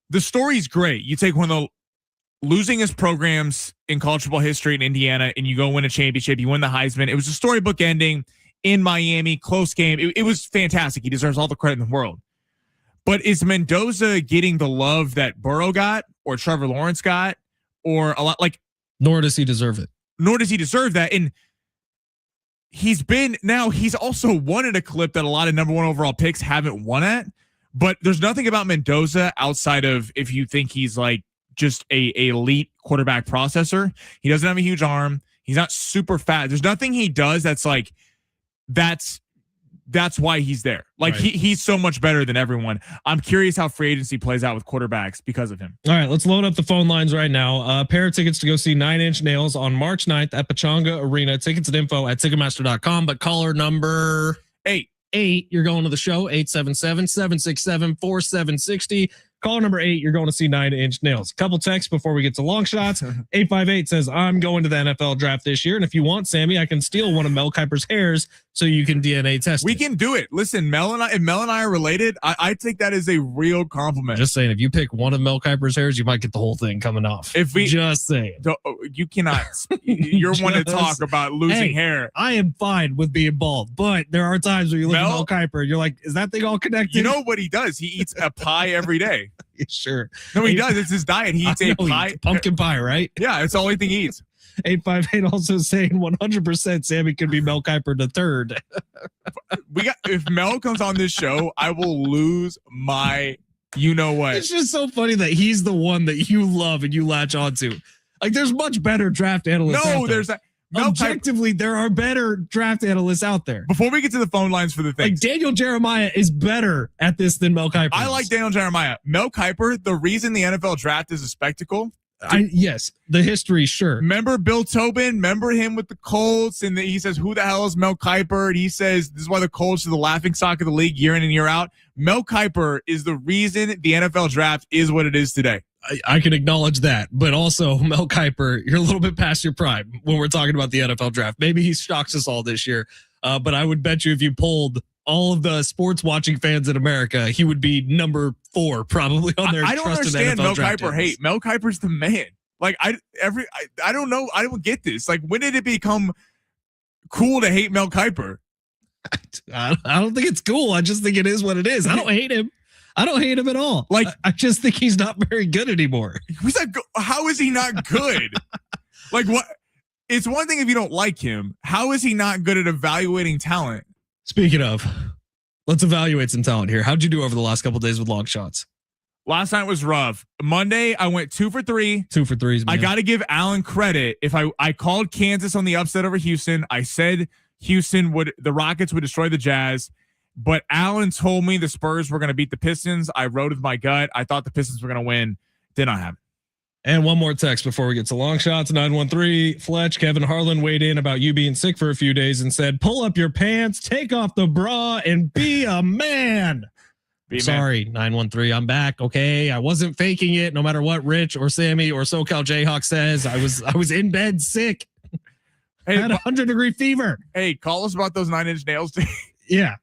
B: the story's great. You take one of the losingest programs in college football history in Indiana and you go win a championship. You win the Heisman. It was a storybook ending in Miami, close game. It was fantastic. He deserves all the credit in the world. But is Mendoza getting the love that Burrow got or Trevor Lawrence got or a lot like?
A: Nor does he deserve it.
B: Nor does he deserve that. And he's also won at a clip that a lot of number one overall picks haven't won at. But there's nothing about Mendoza outside of if you think he's like just a elite quarterback processor. He doesn't have a huge arm. He's not super fat. There's nothing he does that's like that's why he's there. Like right. He's so much better than everyone. I'm curious how free agency plays out with quarterbacks because of him.
A: All right, let's load up the phone lines right now. Pair of tickets to go see 9 Inch Nails on March 9th at Pechanga Arena. Tickets and info at Ticketmaster.com. But caller number 8, you're going to the show, 877-767-4760. Caller number 8, you're going to see 9 Inch Nails. Couple texts before we get to long shots. 858 says, I'm going to the NFL draft this year. And if you want, Sammy, I can steal one of Mel Kiper's hairs so you can DNA test
B: We can do it. Listen, if Mel and I are related, I think that is a real compliment.
A: Just saying, if you pick one of Mel Kiper's hairs, you might get the whole thing coming off. Just saying.
B: You cannot. You're one to talk about losing hair.
A: I am fine with being bald, but there are times where you look at Mel Kiper and you're like, is that thing all connected?
B: You know what he does? He eats a pie every day.
A: Sure.
B: No, he does. It's his diet. He eats a pie.
A: Pumpkin pie, right?
B: Yeah, it's the only thing he eats.
A: 858 also saying 100% Sammy could be Mel Kiper the third.
B: If Mel comes on this show, I will lose my you know what.
A: It's just so funny that he's the one that you love and you latch onto. Like there's much better draft analysts.
B: No, there's that.
A: Objectively, there are better draft analysts out there.
B: Before we get to the phone lines for the thing,
A: like Daniel Jeremiah is better at this than Mel Kiper.
B: I like Daniel Jeremiah. Mel Kiper, the reason the NFL draft is a spectacle.
A: Yes, the history, sure.
B: Remember Bill Tobin? Remember him with the Colts? And he says, who the hell is Mel Kiper? And he says, this is why the Colts are the laughingstock of the league year in and year out. Mel Kiper is the reason the NFL draft is what it is today.
A: I can acknowledge that, but also Mel Kiper, you're a little bit past your prime when we're talking about the NFL draft. Maybe he shocks us all this year, but I would bet you if you polled all of the sports watching fans in America, he would be number 4 probably on their.
B: I don't understand
A: NFL
B: Mel
A: draft
B: Kiper hate. Mel Kiper's the man. Like I don't know. I don't get this. Like when did it become cool to hate Mel Kiper?
A: I don't think it's cool. I just think it is what it is. I don't hate him. I don't hate him at all.
B: Like
A: I just think he's not very good anymore.
B: How is he not good? Like what? It's one thing if you don't like him. How is he not good at evaluating talent?
A: Speaking of, let's evaluate some talent here. How'd you do over the last couple of days with long shots?
B: Last night was rough. Monday, I went 2 for 3.
A: 2 for 3s.
B: I got to give Allen credit. If I called Kansas on the upset over Houston, I said the Rockets would destroy the Jazz. But Allen told me the Spurs were going to beat the Pistons. I rode with my gut. I thought the Pistons were going to win. Did not happen.
A: And one more text before we get to long shots. 913 Fletch. Kevin Harlan weighed in about you being sick for a few days and said, pull up your pants, take off the bra, and be a man. Sorry, 913. I'm back. Okay. I wasn't faking it. No matter what Rich or Sammy or SoCal Jayhawk says, I was in bed sick. Hey, I had 100-degree fever.
B: Hey, call us about those 9-inch nails.
A: Yeah.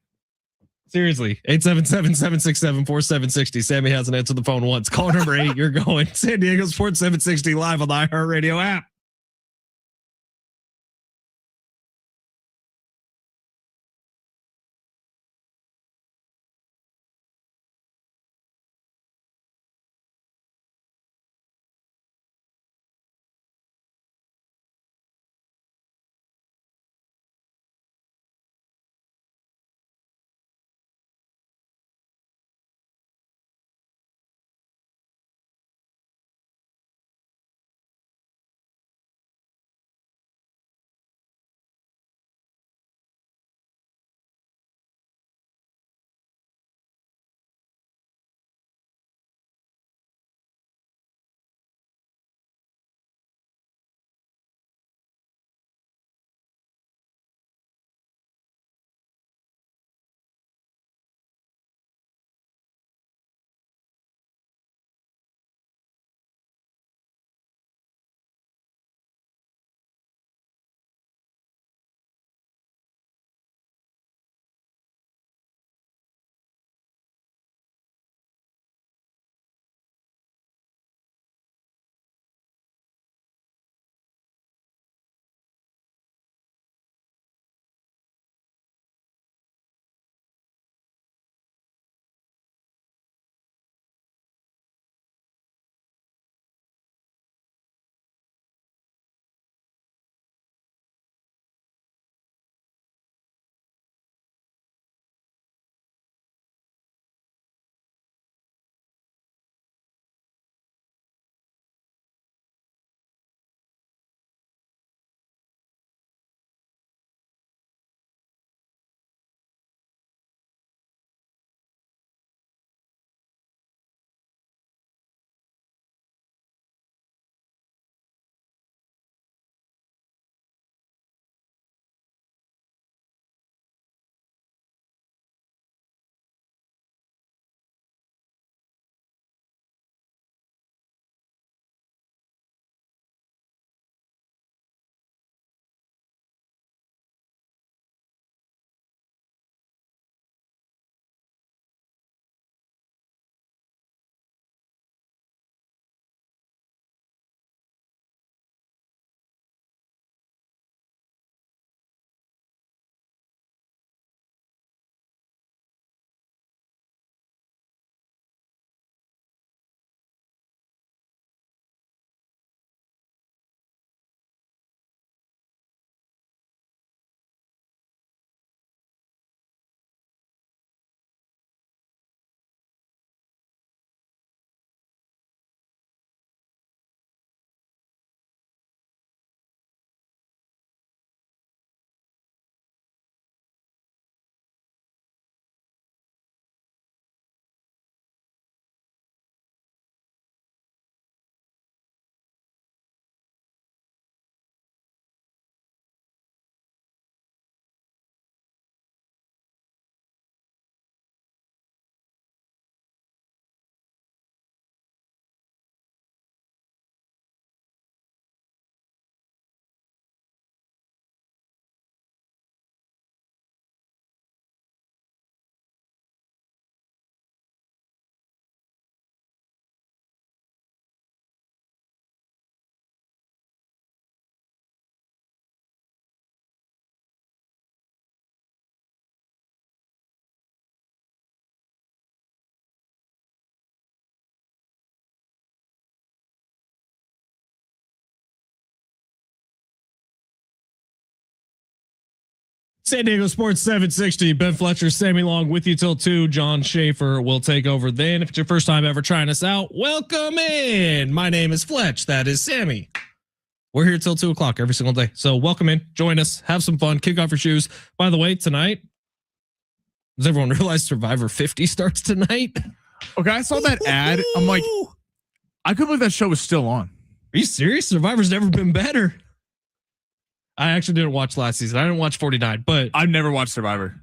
A: Seriously, 877-767-4760. Sammy hasn't answered the phone once. Call number 8. You're going. San Diego Sports 760 live on the iHeartRadio app. San Diego Sports 760. Ben Fletcher, Sammy Long with you till 2. John Schaefer will take over then. If it's your first time ever trying us out, welcome in. My name is Fletch. That is Sammy. We're here till 2 o'clock every single day. So welcome in, join us, have some fun, kick off your shoes. By the way, tonight, does everyone realize Survivor 50 starts tonight?
B: Okay, I saw that ad. I'm like, I couldn't believe that show was still on.
A: Are you serious? Survivor's never been better. I actually didn't watch last season. I didn't watch 49, but
B: I've never watched Survivor.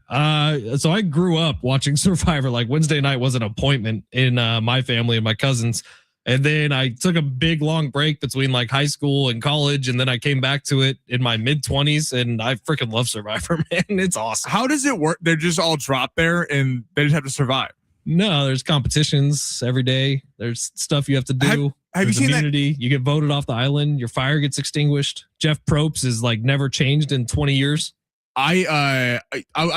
A: So I grew up watching Survivor. Like Wednesday night was an appointment in my family and my cousins. And then I took a big long break between like high school and college. And then I came back to it in my mid 20s and I freaking love Survivor, man. It's awesome.
B: How does it work? They're just all dropped there and they just have to survive.
A: No, there's competitions every day. There's stuff you have to do.
B: Have you seen
A: immunity.
B: that?
A: You get voted off the island. Your fire gets extinguished. Jeff Probst is like never changed in 20 years.
B: I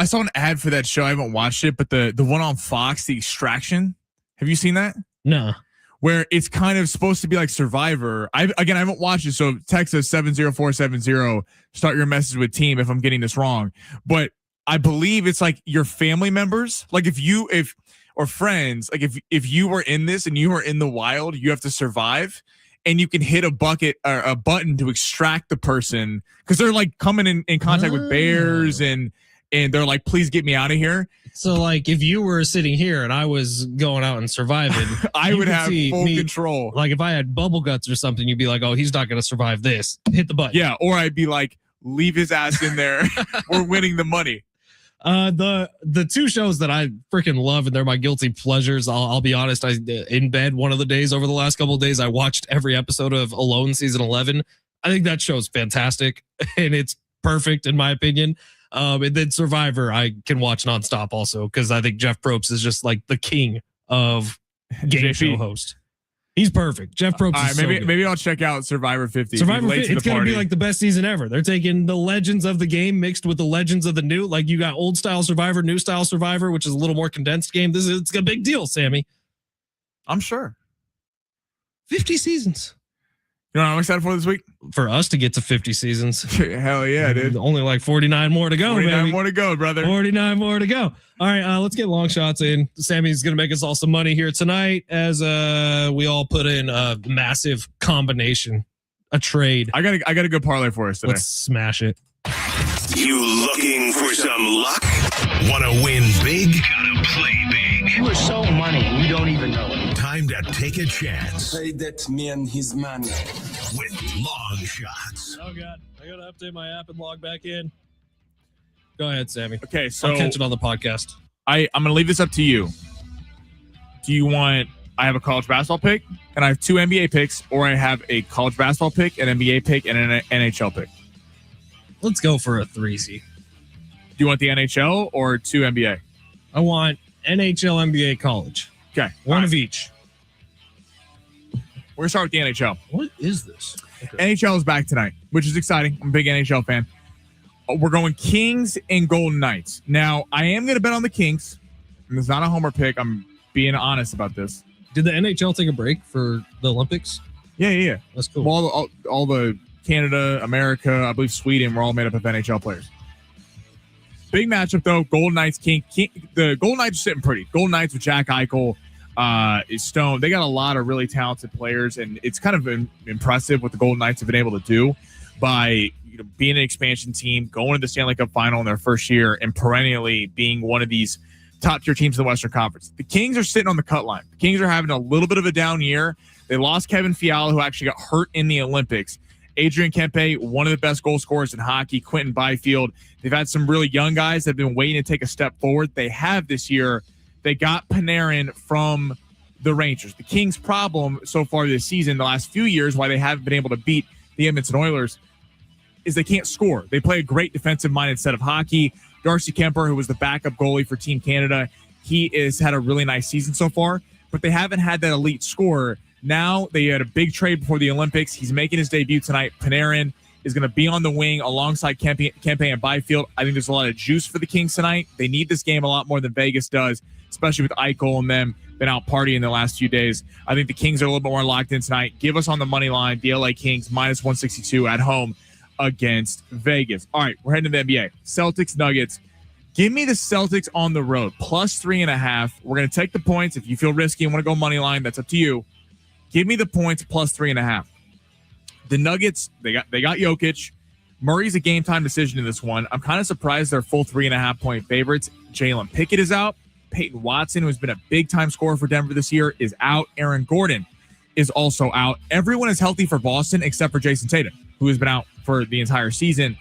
B: saw an ad for that show. I haven't watched it, but the one on Fox, The Extraction. Have you seen that?
A: No.
B: Where it's kind of supposed to be like Survivor. I haven't watched it. So text us 70470. Start your message with team if I'm getting this wrong. But I believe it's like your family members. Like or friends, like if you were in this and you were in the wild, you have to survive and you can hit a bucket or a button to extract the person because they're like coming in contact with bears and they're like, please get me out of here.
A: So like if you were sitting here and I was going out and surviving,
B: I would have full control.
A: Like if I had bubble guts or something, you'd be like, oh, he's not going to survive this. Hit the button.
B: Yeah. Or I'd be like, leave his ass in there. We're winning the money.
A: The two shows that I freaking love and they're my guilty pleasures. I'll be honest. I in bed one of the days over the last couple of days, I watched every episode of Alone season 11. I think that show's fantastic and it's perfect in my opinion. And then Survivor I can watch nonstop also because I think Jeff Probst is just like the king of game show host. He's perfect. Jeff Probst. Is
B: maybe I'll check out Survivor 50.
A: Survivor 50. It's going to be like the best season ever. They're taking the legends of the game mixed with the legends of the new. Like you got old style Survivor, new style Survivor, which is a little more condensed game. It's a big deal, Sammy.
B: I'm sure.
A: 50 seasons.
B: You know what I'm excited for this week?
A: For us to get to 50 seasons.
B: Hell yeah, dude.
A: Only like 49 more to go,
B: 49
A: baby.
B: more to go, brother.
A: 49 more to go. All right, let's get long shots in. Sammy's going to make us all some money here tonight as we all put in a massive combination, a trade.
B: I got a good parlay for us today.
A: Let's smash it.
C: You looking for some luck? Want to win big? Gotta play big.
D: You are so money, you don't even know it.
C: Time to take a chance.
D: Say that man his money.
C: With long shots.
A: Oh, God. I got to update my app and log back in. Go ahead, Sammy.
B: Okay, so
A: I'll catch it on the podcast.
B: I'm going to leave this up to you. Do you want... I have a college basketball pick, and I have 2 NBA picks, or I have a college basketball pick, an NBA pick, and an NHL pick.
A: Let's go for a 3-seed.
B: Do you want the NHL or 2 NBA?
A: I want NHL, NBA, college.
B: Okay.
A: One of each.
B: We're going to start with the NHL.
A: What is this? Okay.
B: NHL is back tonight, which is exciting. I'm a big NHL fan. We're going Kings and Golden Knights. Now, I am going to bet on the Kings. And it's not a homer pick. I'm being honest about this.
A: Did the NHL take a break for the Olympics?
B: Yeah.
A: That's cool.
B: Well, all the Canada, America, I believe Sweden were all made up of NHL players. Big matchup, though. Golden Knights, King. The Golden Knights are sitting pretty. Golden Knights with Jack Eichel, is Stone. They got a lot of really talented players, and it's kind of impressive what the Golden Knights have been able to do by being an expansion team, going to the Stanley Cup final in their first year, and perennially being one of these top-tier teams in the Western Conference. The Kings are sitting on the cut line. The Kings are having a little bit of a down year. They lost Kevin Fiala, who actually got hurt in the Olympics. Adrian Kempe, one of the best goal scorers in hockey. Quentin Byfield. They've had some really young guys that have been waiting to take a step forward. They have this year. They got Panarin from the Rangers. The Kings' problem so far this season, the last few years, why they haven't been able to beat the Edmonton Oilers, is they can't score. They play a great defensive-minded set of hockey. Darcy Kemper, who was the backup goalie for Team Canada, he has had a really nice season so far, but they haven't had that elite scorer. Now they had a big trade before the Olympics. He's making his debut tonight. Panarin is going to be on the wing alongside Kempe and Byfield. I think there's a lot of juice for the Kings tonight. They need this game a lot more than Vegas does, especially with Eichel and them been out partying the last few days. I think the Kings are a little bit more locked in tonight. Give us on the money line, the LA Kings, minus 162 at home. against Vegas. All right, we're heading to the NBA. Celtics, Nuggets. Give me the Celtics on the road, plus 3.5. We're going to take the points. If you feel risky and want to go money line, that's up to you. Give me the points, plus 3.5. The Nuggets, they got Jokic. Murray's a game time decision in this one. I'm kind of surprised they're full 3.5 point favorites. Jalen Pickett is out. Peyton Watson, who has been a big time scorer for Denver this year, is out. Aaron Gordon is also out. Everyone is healthy for Boston except for Jason Tatum, who has been out for the entire season.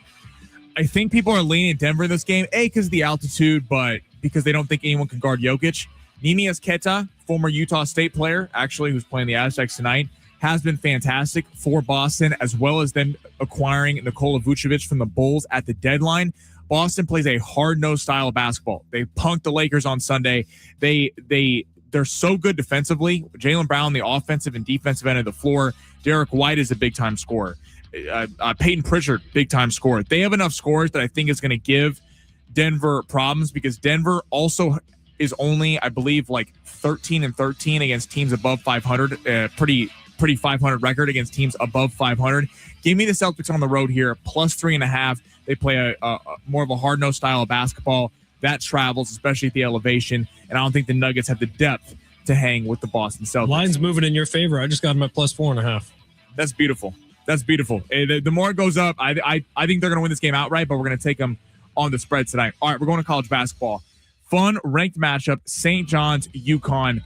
B: I think people are leaning Denver in this game, A, because of the altitude, but because they don't think anyone can guard Jokic. Nimias Queta, former Utah State player, actually, who's playing the Aztecs tonight, has been fantastic for Boston, as well as them acquiring Nikola Vucevic from the Bulls at the deadline. Boston plays a hard-nosed style of basketball. They punked the Lakers on Sunday. They're so good defensively. Jaylen Brown, the offensive and defensive end of the floor. Derek White is a big-time scorer. Peyton Pritchard, big-time scorer. They have enough scores that I think is going to give Denver problems, because Denver also is only, I believe, like 13-13 against teams above 500. Pretty 500 record against teams above 500. Give me the Celtics on the road here, plus 3.5. They play a more of a hard-nosed style of basketball that travels, especially at the elevation. And I don't think the Nuggets have the depth to hang with the Boston Celtics.
A: Line's moving in your favor. I just got them at plus 4.5.
B: That's beautiful. That's beautiful. The more it goes up, I think they're going to win this game outright, but we're going to take them on the spread tonight. All right, we're going to college basketball. Fun ranked matchup, St. John's, UConn.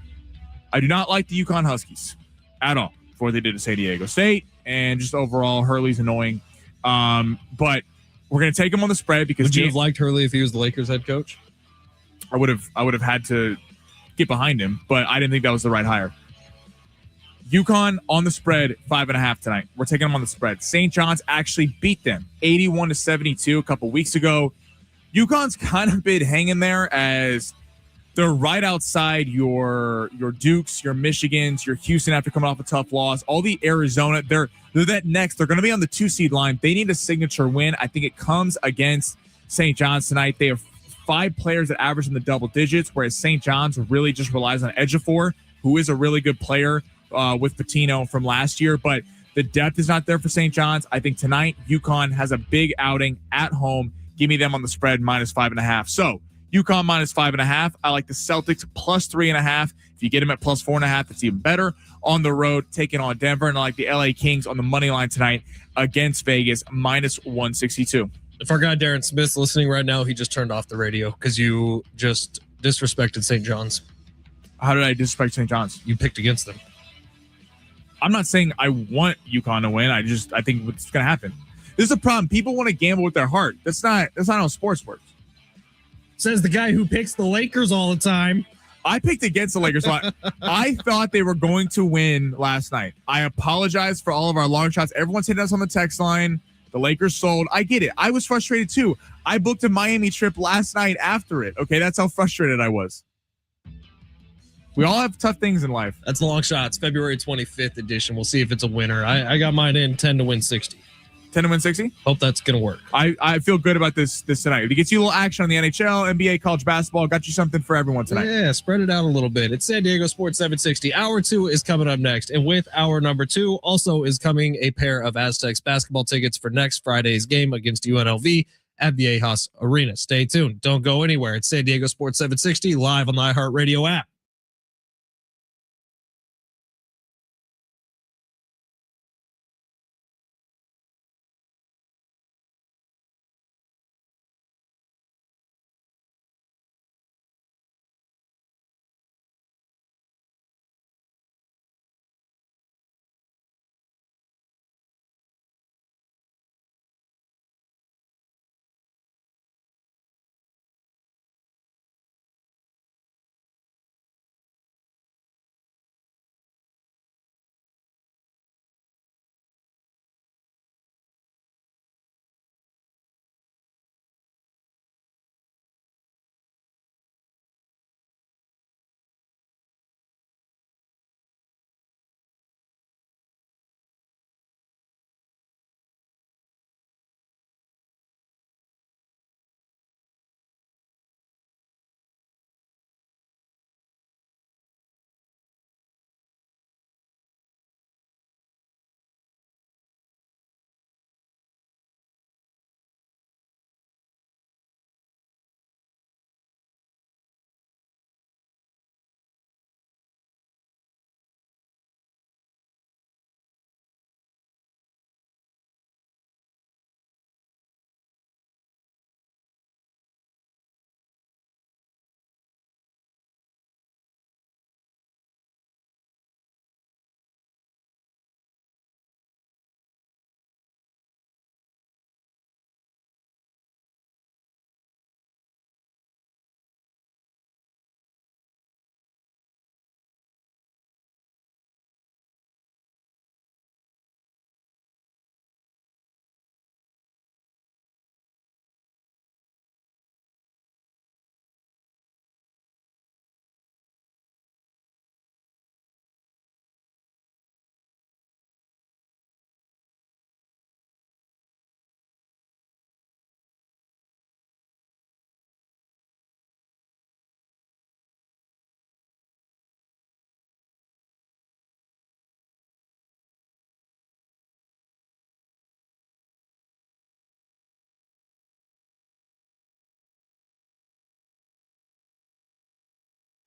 B: I do not like the UConn Huskies at all before they did to San Diego State, and just overall, Hurley's annoying. But we're going to take him on the spread because
A: would you have liked Hurley if he was the Lakers head coach?
B: I would have had to get behind him, but I didn't think that was the right hire. UConn on the spread, 5.5 tonight. We're taking them on the spread. St. John's actually beat them 81-72 a couple weeks ago. UConn's kind of been hanging there as they're right outside your Dukes, your Michigans, your Houston after coming off a tough loss. All the Arizona, they're that next. They're going to be on the 2-seed line. They need a signature win. I think it comes against St. John's tonight. They have 5 players that average in the double digits, whereas St. John's really just relies on Ejiofor, who is a really good player with Patino from last year. But the depth is not there for St. John's. I think tonight UConn has a big outing at home. Give me them on the spread, minus 5.5. So UConn minus 5.5. I like the Celtics plus 3.5. If you get them at plus 4.5, it's even better. On the road, taking on Denver. And I like the LA Kings on the money line tonight against Vegas, minus 162.
A: If our guy Darren Smith's listening right now, he just turned off the radio because you just disrespected St. John's.
B: How did I disrespect St. John's?
A: You picked against them.
B: I'm not saying I want UConn to win. I think what's going to happen. This is a problem. People want to gamble with their heart. That's not how sports works.
A: Says the guy who picks the Lakers all the time.
B: I picked against the Lakers. So I thought they were going to win last night. I apologize for all of our long shots. Everyone's hitting us on the text line. The Lakers sold. I get it. I was frustrated too. I booked a Miami trip last night after it. Okay, that's how frustrated I was. We all have tough things in life.
A: That's Long Shots, February 25th edition. We'll see if it's a winner. I got mine in 10 to win 60.
B: 10 to win 60?
A: Hope that's going to work.
B: I feel good about this tonight. It gets you a little action on the NHL, NBA, college basketball. Got you something for everyone tonight.
A: Yeah, spread it out a little bit. It's San Diego Sports 760. Hour 2 is coming up next. And with hour number 2 also is coming a pair of Aztecs basketball tickets for next Friday's game against UNLV at Viejas Arena. Stay tuned. Don't go anywhere. It's San Diego Sports 760 live on the iHeartRadio app.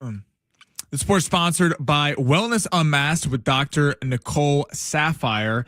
B: The sport's sponsored by Wellness Unmasked with Dr. Nicole Sapphire.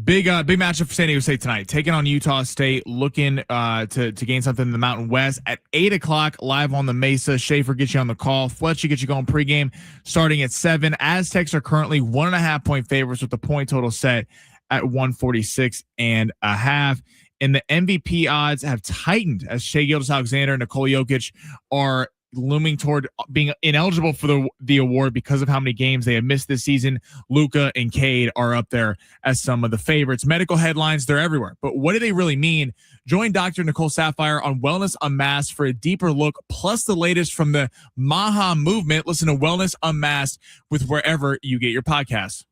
B: Big matchup for San Diego State tonight. Taking on Utah State, looking to gain something in the Mountain West at 8 o'clock live on the Mesa. Schaefer gets you on the call. Fletch gets you going pregame starting at 7. Aztecs are currently 1.5 point favorites with the point total set at 146.5. And the MVP odds have tightened as Shai Gilgeous-Alexander and Nikola Jokic are looming toward being ineligible for the award because of how many games they have missed this season. Luka and Cade are up there as some of the favorites. Medical headlines, they're everywhere. But what do they really mean? Join Dr. Nicole Sapphire on Wellness Unmasked for a deeper look, plus the latest from the Maha movement. Listen to Wellness Unmasked with wherever you get your podcasts.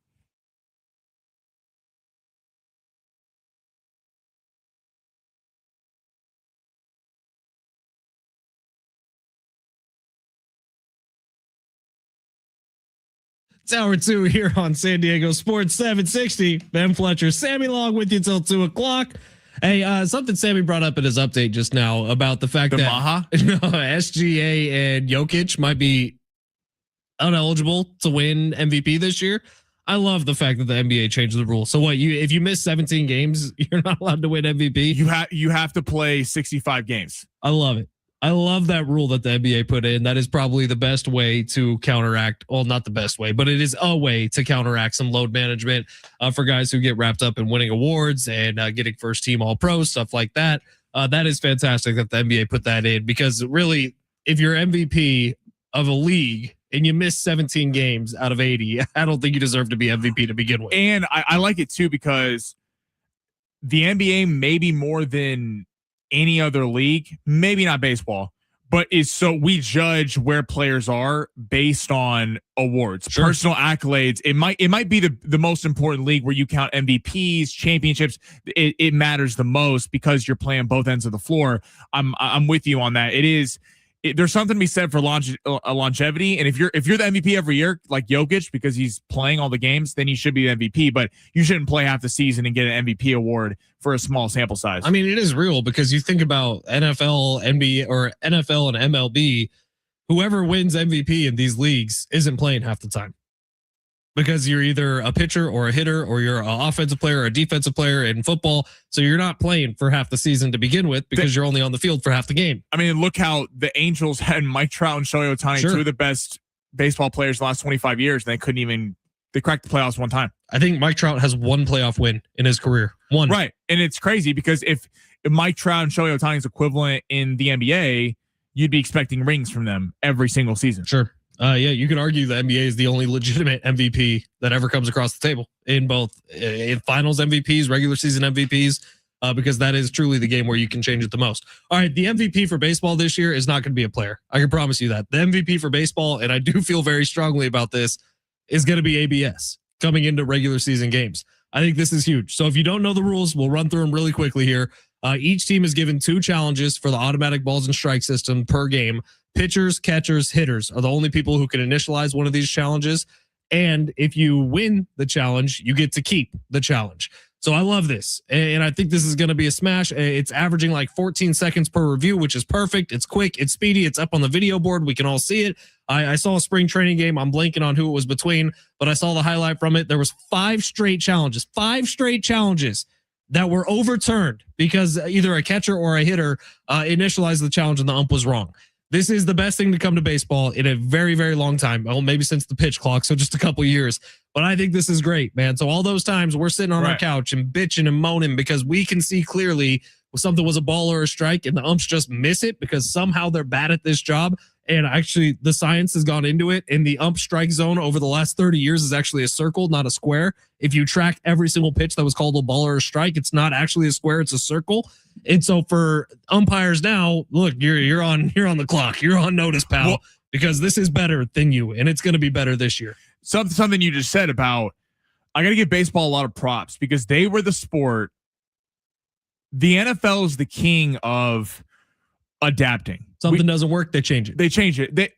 A: It's hour 2 here on San Diego Sports 760. Ben Fletcher, Sammy Long with you till 2 o'clock. Hey, something Sammy brought up in his update just now about the fact that
B: Maha?
A: SGA and Jokic might be ineligible to win MVP this year. I love the fact that the NBA changed the rule. So what, if you miss 17 games, you're not allowed to win MVP?
B: You have to play 65 games.
A: I love it. I love that rule that the NBA put in. That is probably the best way to counteract. Well, not the best way, but it is a way to counteract some load management for guys who get wrapped up in winning awards and getting first team all pro, stuff like that. That is fantastic that the NBA put that in, because really, if you're MVP of a league and you miss 17 games out of 80, I don't think you deserve to be MVP to begin with.
B: And I like it too, because the NBA, maybe more than any other league, maybe not baseball, but we judge where players are based on awards, sure, personal accolades. It might be the most important league where you count MVPs, championships. It matters the most because you're playing both ends of the floor. I'm with you on that. There's something to be said for longevity, and if you're the MVP every year, like Jokic, because he's playing all the games, then you should be the MVP. But you shouldn't play half the season and get an MVP award for a small sample size.
A: I mean, it is real, because you think about NFL, NBA, or NFL and MLB. Whoever wins MVP in these leagues isn't playing half the time, because you're either a pitcher or a hitter, or you're an offensive player or a defensive player in football. So you're not playing for half the season to begin with, because you're only on the field for half the game.
B: I mean, look how the Angels had Mike Trout and Shohei Ohtani, sure, two of the best baseball players in the last 25 years. And they cracked the playoffs one time.
A: I think Mike Trout has one playoff win in his career. One.
B: Right. And it's crazy, because if Mike Trout and Shohei Ohtani is equivalent in the NBA, you'd be expecting rings from them every single season.
A: Sure. Yeah, you could argue the NBA is the only legitimate MVP that ever comes across the table in both in finals MVPs, regular season MVPs, because that is truly the game where you can change it the most. All right, the MVP for baseball this year is not going to be a player. I can promise you that. The MVP for baseball, and I do feel very strongly about this, is going to be ABS coming into regular season games. I think this is huge. So if you don't know the rules, we'll run through them really quickly here. Each team is given 2 challenges for the automatic balls and strike system per game. Pitchers, catchers, hitters are the only people who can initialize one of these challenges. And if you win the challenge, you get to keep the challenge. So I love this. And I think this is going to be a smash. It's averaging like 14 seconds per review, which is perfect. It's quick. It's speedy. It's up on the video board. We can all see it. I saw a spring training game. I'm blanking on who it was between, but I saw the highlight from it. There was 5 straight challenges that were overturned because either a catcher or a hitter initialized the challenge and the ump was wrong. This is the best thing to come to baseball in a very, very long time. Well, maybe since the pitch clock, so just a couple years. But I think this is great, man. So all those times we're sitting on our couch and bitching and moaning because we can see clearly something was a ball or a strike and the umps just miss it because somehow they're bad at this job. And actually the science has gone into it. And the ump strike zone over the last 30 years is actually a circle, not a square. If you track every single pitch that was called a ball or a strike, it's not actually a square, it's a circle. And so for umpires now, look, you're on the clock. You're on notice, pal, because this is better than you, and it's going to be better this year.
B: Something you just said about, I got to give baseball a lot of props because they were the sport. The NFL is the king of adapting.
A: Something doesn't work, they change it.
B: They change it.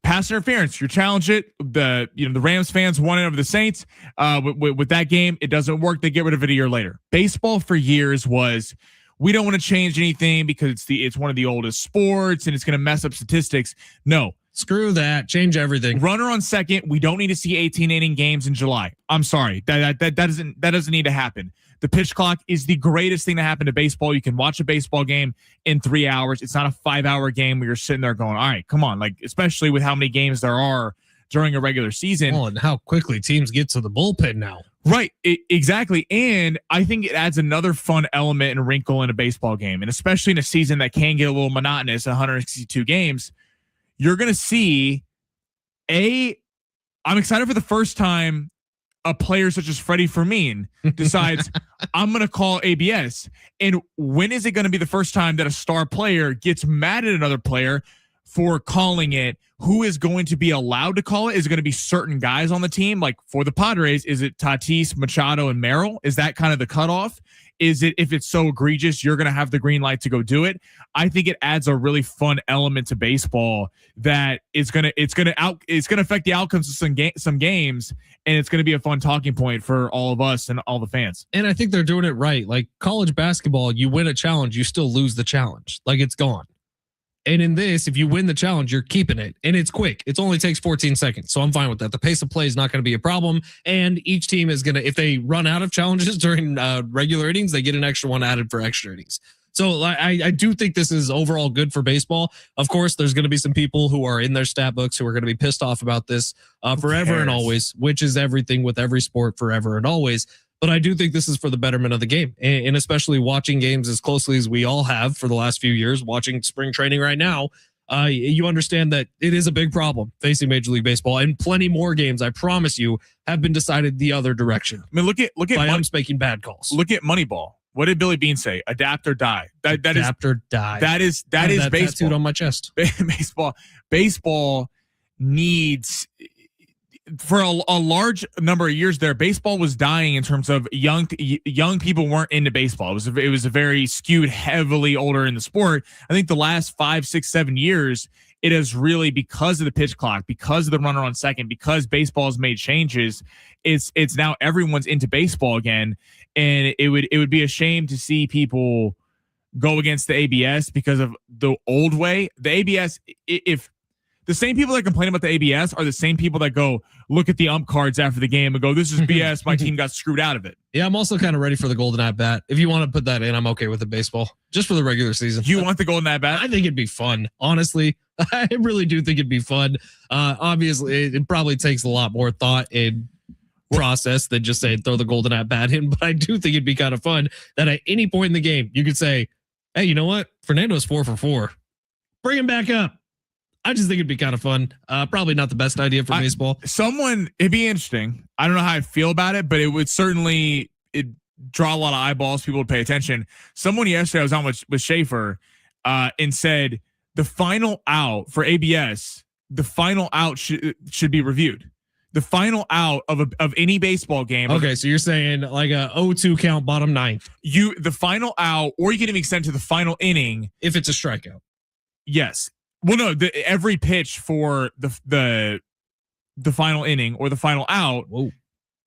B: Pass interference, you challenge it. The Rams fans won it over the Saints. With that game, it doesn't work. They get rid of it a year later. Baseball for years was, we don't want to change anything because it's one of the oldest sports and it's going to mess up statistics. No,
A: Screw that. Change everything.
B: Runner on second. We don't need to see 18-inning games in July. I'm sorry. That doesn't need to happen. The pitch clock is the greatest thing to happen to baseball. You can watch a baseball game in 3 hours. It's not a 5-hour game where you're sitting there going, all right, come on. Like, especially with how many games there are during a regular season.
A: Oh, and how quickly teams get to the bullpen now.
B: Right. Exactly. And I think it adds another fun element and wrinkle in a baseball game. And especially in a season that can get a little monotonous, 162 games, you're going to see I'm excited for the first time a player such as Freddie Fermin decides I'm going to call ABS. And when is it going to be the first time that a star player gets mad at another player for calling it? Who is going to be allowed to call it? Is it going to be certain guys on the team? Like for the Padres, is it Tatis, Machado, and Merrill? Is that kind of the cutoff? Is it, if it's so egregious, you're going to have the green light to go do it? I think it adds a really fun element to baseball that it's going to affect the outcomes of some games, and it's going to be a fun talking point for all of us and all the fans.
A: And I think they're doing it right. Like college basketball, you win a challenge, you still lose the challenge. Like it's gone. And in this, if you win the challenge, you're keeping it. And it's quick. It only takes 14 seconds. So I'm fine with that. The pace of play is not going to be a problem. And each team is going to, if they run out of challenges during regular innings, they get an extra one added for extra innings. So I do think this is overall good for baseball. Of course, there's going to be some people who are in their stat books who are going to be pissed off about this forever and always, which is everything with every sport forever and always. But I do think this is for the betterment of the game, and especially watching games as closely as we all have for the last few years, watching spring training right now, you understand that it is a big problem facing Major League Baseball, and plenty more games, I promise you, have been decided the other direction.
B: I mean, look at
A: by umps making bad calls.
B: Look at Moneyball. What did Billy Beane say? Adapt or die. Adapt or die. That is baseball.
A: Tattooed on my chest.
B: Baseball needs. For a large number of years there, baseball was dying in terms of young people weren't into baseball. It was a very skewed, heavily older in the sport. I think the last 5, 6, 7 years, it has really, because of the pitch clock, because of the runner on second, because baseball has made changes, it's now everyone's into baseball again. And it would be a shame to see people go against the ABS because of the old way. The ABS, if the same people that complain about the ABS are the same people that go look at the ump cards after the game and go, this is BS. My team got screwed out of it.
A: Yeah, I'm also kind of ready for the golden at bat. If you want to put that in, I'm okay with the baseball just for the regular season.
B: You want the golden at bat?
A: I think it'd be fun. Honestly, I really do think it'd be fun. Obviously, it probably takes a lot more thought and process than just saying throw the golden at bat in. But I do think it'd be kind of fun that at any point in the game, you could say, hey, you know what? Fernando's 4 for 4. Bring him back up. I just think it'd be kind of fun. Probably not the best idea for baseball.
B: It'd be interesting. I don't know how I feel about it, but it would certainly draw a lot of eyeballs. People would pay attention. Someone yesterday, I was on with Schaefer and said the final out for ABS, the final out should be reviewed. The final out of any baseball game.
A: Okay, so you're saying like a 0-2 count, bottom ninth.
B: The final out, or you can even extend to the final inning
A: if it's a strikeout.
B: Yes. Well, no, every pitch for the final inning or the final out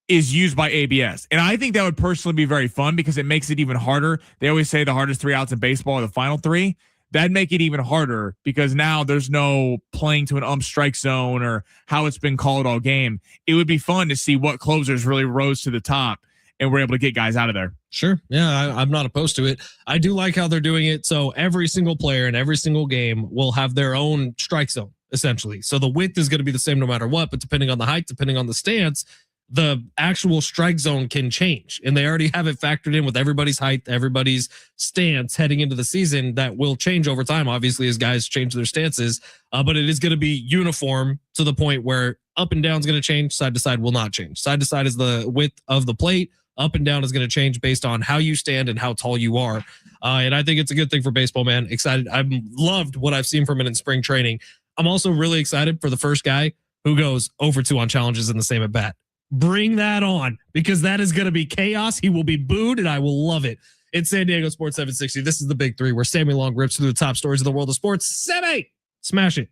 B: is used by ABS. And I think that would personally be very fun because it makes it even harder. They always say the hardest 3 outs in baseball are the final 3. That'd make it even harder because now there's no playing to an ump strike zone or how it's been called all game. It would be fun to see what closers really rose to the top and were able to get guys out of there.
A: Sure. Yeah, I'm not opposed to it. I do like how they're doing it. So every single player in every single game will have their own strike zone, essentially. So the width is going to be the same no matter what, but depending on the height, depending on the stance, the actual strike zone can change. And they already have it factored in with everybody's height, everybody's stance heading into the season. That will change over time, obviously, as guys change their stances. But it is going to be uniform to the point where up and down is going to change. Side to side will not change. Side to side is the width of the plate. Up and down is going to change based on how you stand and how tall you are. And I think it's a good thing for baseball, man. Excited. I've loved what I've seen from it in spring training. I'm also really excited for the first guy who goes 0 for 2 on challenges in the same at bat. Bring that on, because that is going to be chaos. He will be booed, and I will love it. It's San Diego Sports 760. This is the Big Three, where Sammy Long rips through the top stories of the world of sports. Sammy, smash it.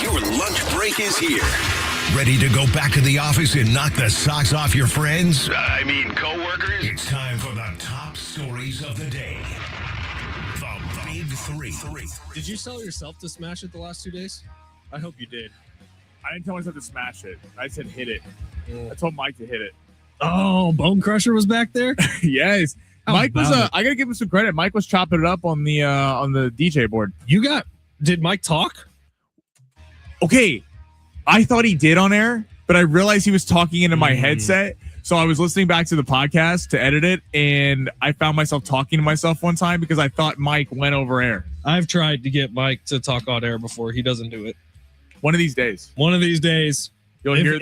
C: Your lunch break is here. Ready to go back to the office and knock the socks off your friends? I mean, coworkers? It's time for the top stories of the day. The Big 3.
A: Did you sell yourself to smash it the last 2 days? I hope you did.
B: I didn't tell myself to smash it. I said hit it. I told Mike to hit it.
A: Oh, Bone Crusher was back there?
B: Yes. Mike was I gotta give him some credit. Mike was chopping it up on the DJ board.
A: Did Mike talk?
B: Okay. I thought he did on air, but I realized he was talking into my headset. So I was listening back to the podcast to edit it, and I found myself talking to myself one time because I thought Mike went over air.
A: I've tried to get Mike to talk on air before. He doesn't do it.
B: One of these days.
A: If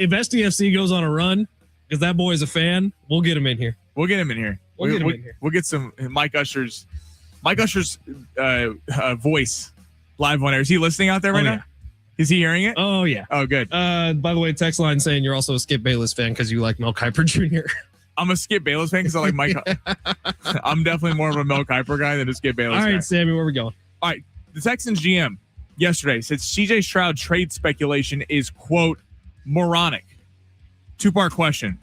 A: SDFC goes on a run, because that boy is a fan, we'll get him in here.
B: We'll get some Mike Usher's voice live on air. Is he listening out there right now? Is he hearing it?
A: Oh, yeah.
B: Oh, good.
A: By the way, text line saying you're also a Skip Bayless fan because you like Mel Kiper Jr.
B: I'm a Skip Bayless fan because I like Mike. I'm definitely more of a Mel Kiper guy than a Skip Bayless guy.
A: All right, Sammy, where are we going?
B: All right. The Texans GM yesterday said CJ Stroud trade speculation is, quote, moronic. 2-part question.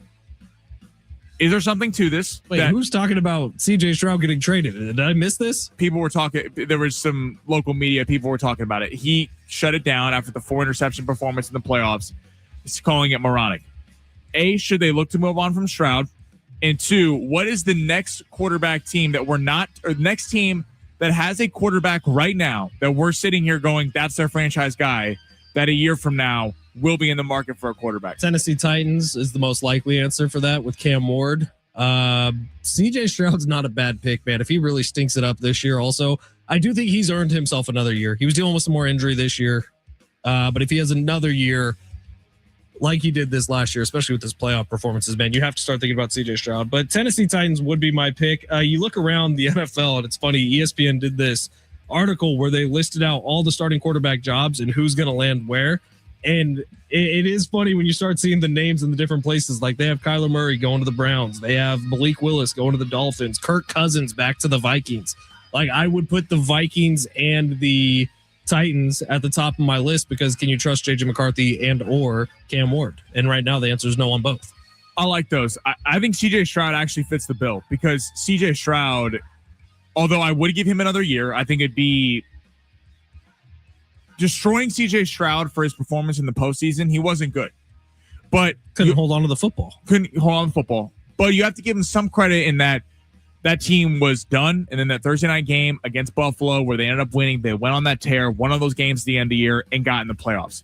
B: Is there something to this?
A: Wait, who's talking about CJ Stroud getting traded? Did I miss this?
B: People were talking. There was some local media. People were talking about it. He shut it down after the 4-interception performance in the playoffs. He's calling it moronic. A, should they look to move on from Stroud? And 2, what is the next quarterback team that the next team that has a quarterback right now that we're sitting here going, that's their franchise guy, that a year from now will be in the market for a quarterback?
A: Tennessee Titans is the most likely answer for that with Cam Ward. CJ Stroud's not a bad pick, man. If he really stinks it up this year also, I do think he's earned himself another year. He was dealing with some more injury this year. But if he has another year like he did this last year, especially with his playoff performances, man, you have to start thinking about CJ Stroud. But Tennessee Titans would be my pick. You look around the NFL, and it's funny, ESPN did this article where they listed out all the starting quarterback jobs and who's going to land where. And it is funny when you start seeing the names in the different places. Like they have Kyler Murray going to the Browns. They have Malik Willis going to the Dolphins. Kirk Cousins back to the Vikings. Like I would put the Vikings and the Titans at the top of my list because can you trust JJ McCarthy and or Cam Ward? And right now the answer is no on both.
B: I like those. I think CJ Stroud actually fits the bill because CJ Stroud, although I would give him another year, I think it'd be destroying CJ Stroud for his performance in the postseason. He wasn't good, but
A: couldn't hold on to the football.
B: But you have to give him some credit in that team was done. And then that Thursday night game against Buffalo where they ended up winning, they went on that tear, one of those games at the end of the year and got in the playoffs.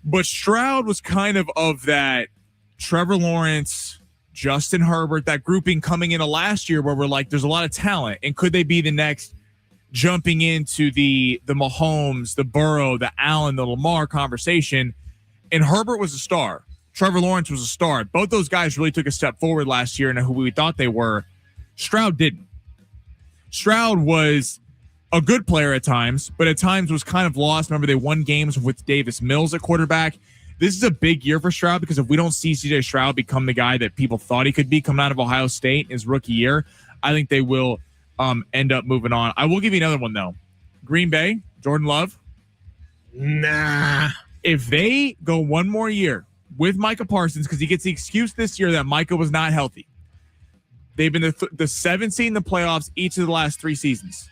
B: But Stroud was kind of that Trevor Lawrence, Justin Herbert, that grouping coming into last year where we're like, there's a lot of talent. And could they be the next jumping into the Mahomes, the Burrow, the Allen, the Lamar conversation? And Herbert was a star. Trevor Lawrence was a star. Both those guys really took a step forward last year and who we thought they were. Stroud didn't. Stroud was a good player at times, but at times was kind of lost. Remember, they won games with Davis Mills at quarterback. This is a big year for Stroud because if we don't see CJ Stroud become the guy that people thought he could be coming out of Ohio State in his rookie year, I think they will end up moving on. I will give you another one, though. Green Bay, Jordan Love.
A: Nah.
B: If they go one more year with Micah Parsons, because he gets the excuse this year that Micah was not healthy. They've been the 7th seed in the playoffs each of the last 3 seasons.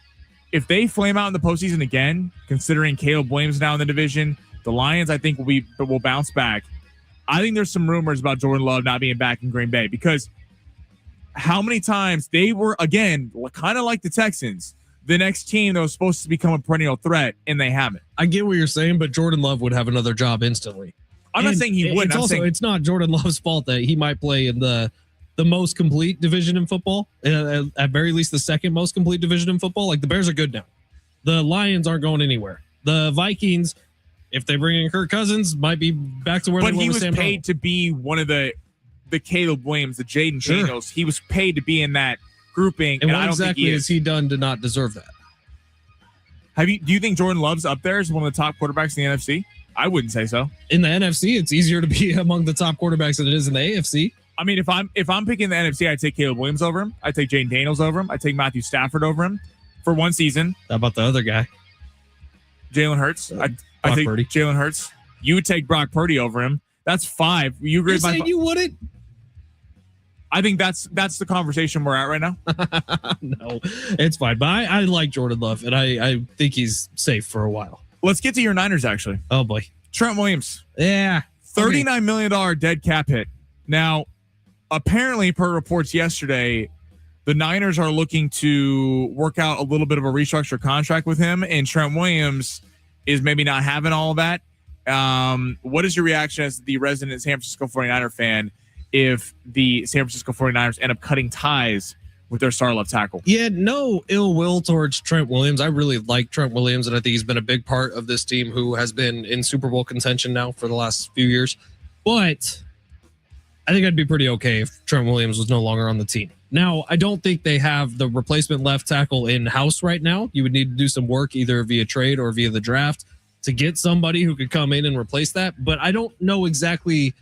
B: If they flame out in the postseason again, considering Caleb Williams now in the division, the Lions, I think, will bounce back. I think there's some rumors about Jordan Love not being back in Green Bay because how many times they were, again, kind of like the Texans, the next team that was supposed to become a perennial threat, and they haven't.
A: I get what you're saying, but Jordan Love would have another job instantly.
B: I'm not saying he wouldn't.
A: It's not Jordan Love's fault that he might play in the most complete division in football, at very least the second most complete division in football. Like the Bears are good now. The Lions aren't going anywhere. The Vikings, if they bring in Kirk Cousins, might be back to where they were with Sam Darnold.
B: But he was paid to be one of the Caleb Williams, the Jaden Daniels. He was paid to be in that grouping.
A: And what exactly has he done to not deserve that?
B: Do you think Jordan Love's up there as one of the top quarterbacks in the NFC? I wouldn't say so.
A: In the NFC, it's easier to be among the top quarterbacks than it is in the AFC.
B: I mean, if I'm picking the NFC, I'd take Caleb Williams over him. I'd take Jaden Daniels over him. I'd take Matthew Stafford over him for one season.
A: How about the other guy?
B: Jalen Hurts. I take Jalen Hurts. You would take Brock Purdy over him. That's 5. You agree?
A: You're saying you wouldn't?
B: I think that's the conversation we're at right now.
A: No, it's fine. But I like Jordan Love, and I think he's safe for a while.
B: Let's get to your Niners, actually.
A: Oh, boy.
B: Trent Williams.
A: Yeah.
B: $39 million dead cap hit. Now, apparently, per reports yesterday, the Niners are looking to work out a little bit of a restructured contract with him, and Trent Williams is maybe not having all of that. What is your reaction as the resident San Francisco 49er fan if the San Francisco 49ers end up cutting ties with their star left tackle?
A: Yeah, no ill will towards Trent Williams. I really like Trent Williams, and I think he's been a big part of this team who has been in Super Bowl contention now for the last few years. But I think I'd be pretty okay if Trent Williams was no longer on the team. Now, I don't think they have the replacement left tackle in-house right now. You would need to do some work either via trade or via the draft to get somebody who could come in and replace that. But I don't know exactly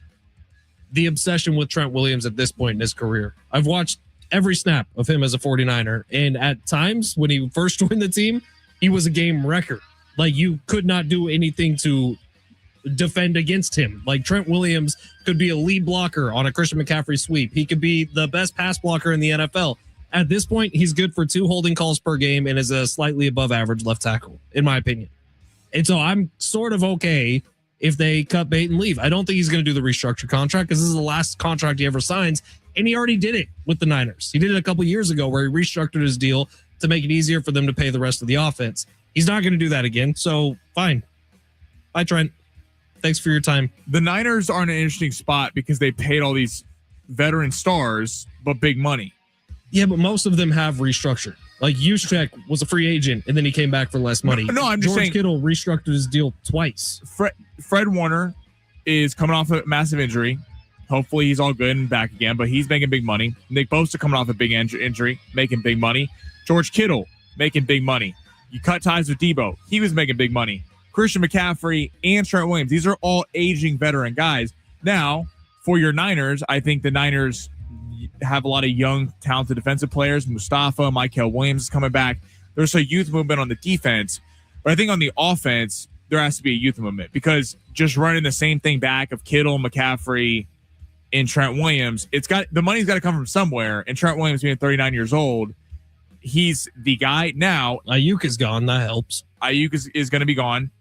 A: the obsession with Trent Williams at this point in his career. I've watched every snap of him as a 49er, and at times when he first joined the team, he was a game wrecker. Like, you could not do anything to defend against him. Like, Trent Williams could be a lead blocker on a Christian McCaffrey sweep. He could be the best pass blocker in the NFL. At this point, he's good for 2 holding calls per game and is a slightly above average left tackle, in my opinion. And so I'm sort of okay if they cut bait and leave. I don't think he's going to do the restructured contract because this is the last contract he ever signs, and he already did it with the Niners. He did it a couple years ago where he restructured his deal to make it easier for them to pay the rest of the offense. He's not going to do that again, so fine. Bye, Trent. Thanks for your time.
B: The Niners are in an interesting spot because they paid all these veteran stars, but big money.
A: Yeah, but most of them have restructured. Like, Juszczyk was a free agent, and then he came back for less money.
B: No, I'm just saying.
A: George Kittle restructured his deal twice.
B: Fred Warner is coming off a massive injury. Hopefully he's all good and back again, but he's making big money. Nick Bosa coming off a big injury, making big money. George Kittle making big money. You cut ties with Debo. He was making big money. Christian McCaffrey and Trent Williams. These are all aging veteran guys. Now, for your Niners, I think the Niners have a lot of young, talented defensive players. Mustafa, Michael Williams is coming back. There's a youth movement on the defense. But I think on the offense, there has to be a youth movement because just running the same thing back of Kittle, McCaffrey, and Trent Williams, the money's got to come from somewhere. And Trent Williams being 39 years old, he's the guy. Now,
A: Ayuk is gone. That helps.
B: Ayuk is going to be gone.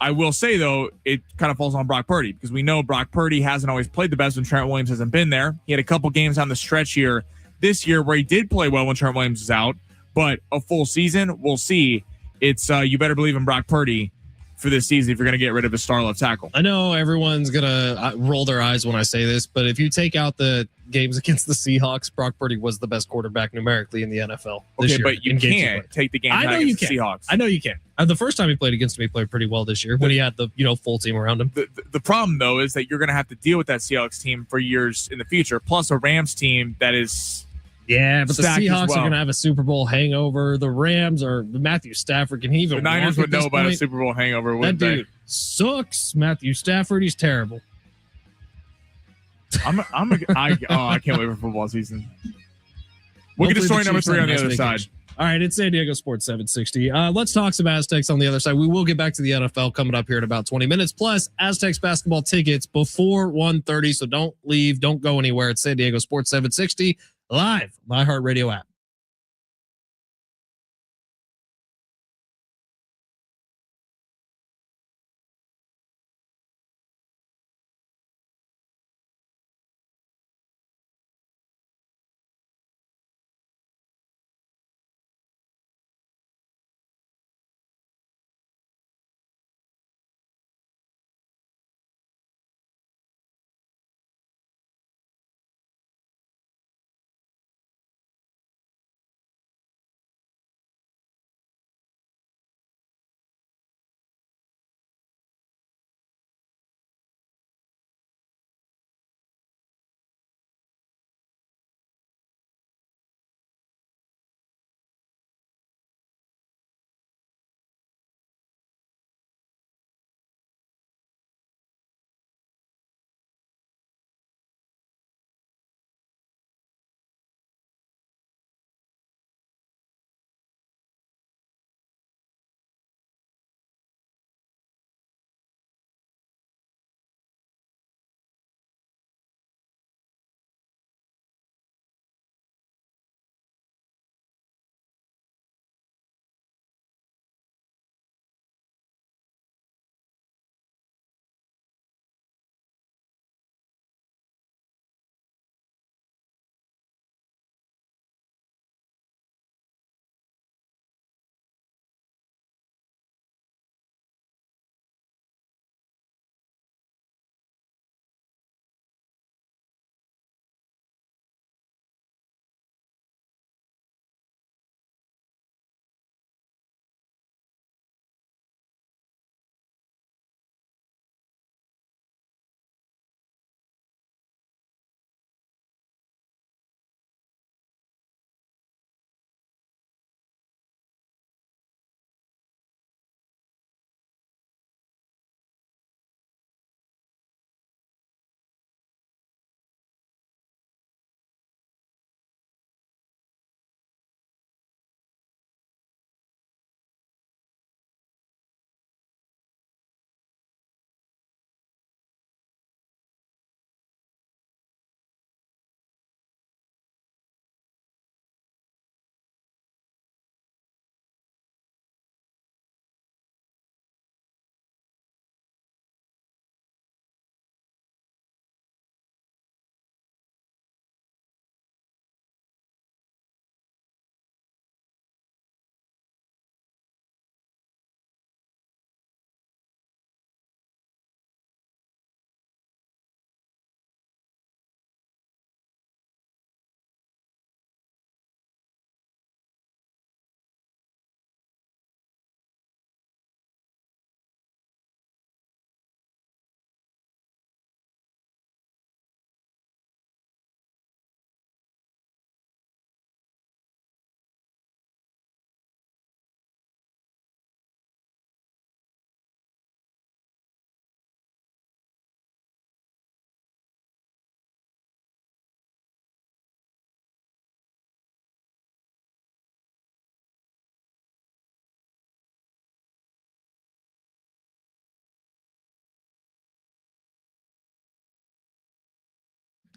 B: I will say, though, it kind of falls on Brock Purdy because we know Brock Purdy hasn't always played the best when Trent Williams hasn't been there. He had a couple games on the stretch here this year where he did play well when Trent Williams is out, but a full season, we'll see. It's you better believe in Brock Purdy for this season if you're going to get rid of a star left tackle.
A: I know everyone's going to roll their eyes when I say this, but if you take out the games against the Seahawks, Brock Purdy was the best quarterback numerically in the NFL this year.
B: But you can't take the game out against the Seahawks.
A: I know you can. The first time he played against him, he played pretty well this year when he had the full team around him.
B: The problem, though, is that you're going to have to deal with that Seahawks team for years in the future, plus a Rams team that is
A: but the Seahawks are going to have a Super Bowl hangover. The Rams are Matthew Stafford. Can he even?
B: The Niners would know about a Super Bowl hangover.
A: That dude sucks. Matthew Stafford, he's terrible.
B: I can't wait for football season. We'll get to story number 3 on the other side.
A: All right, it's San Diego Sports 760. Let's talk some Aztecs on the other side. We will get back to the NFL coming up here in about 20 minutes. Plus, Aztecs basketball tickets before 1:30. So don't leave. Don't go anywhere. It's San Diego Sports 760 live on the iHeartRadio app.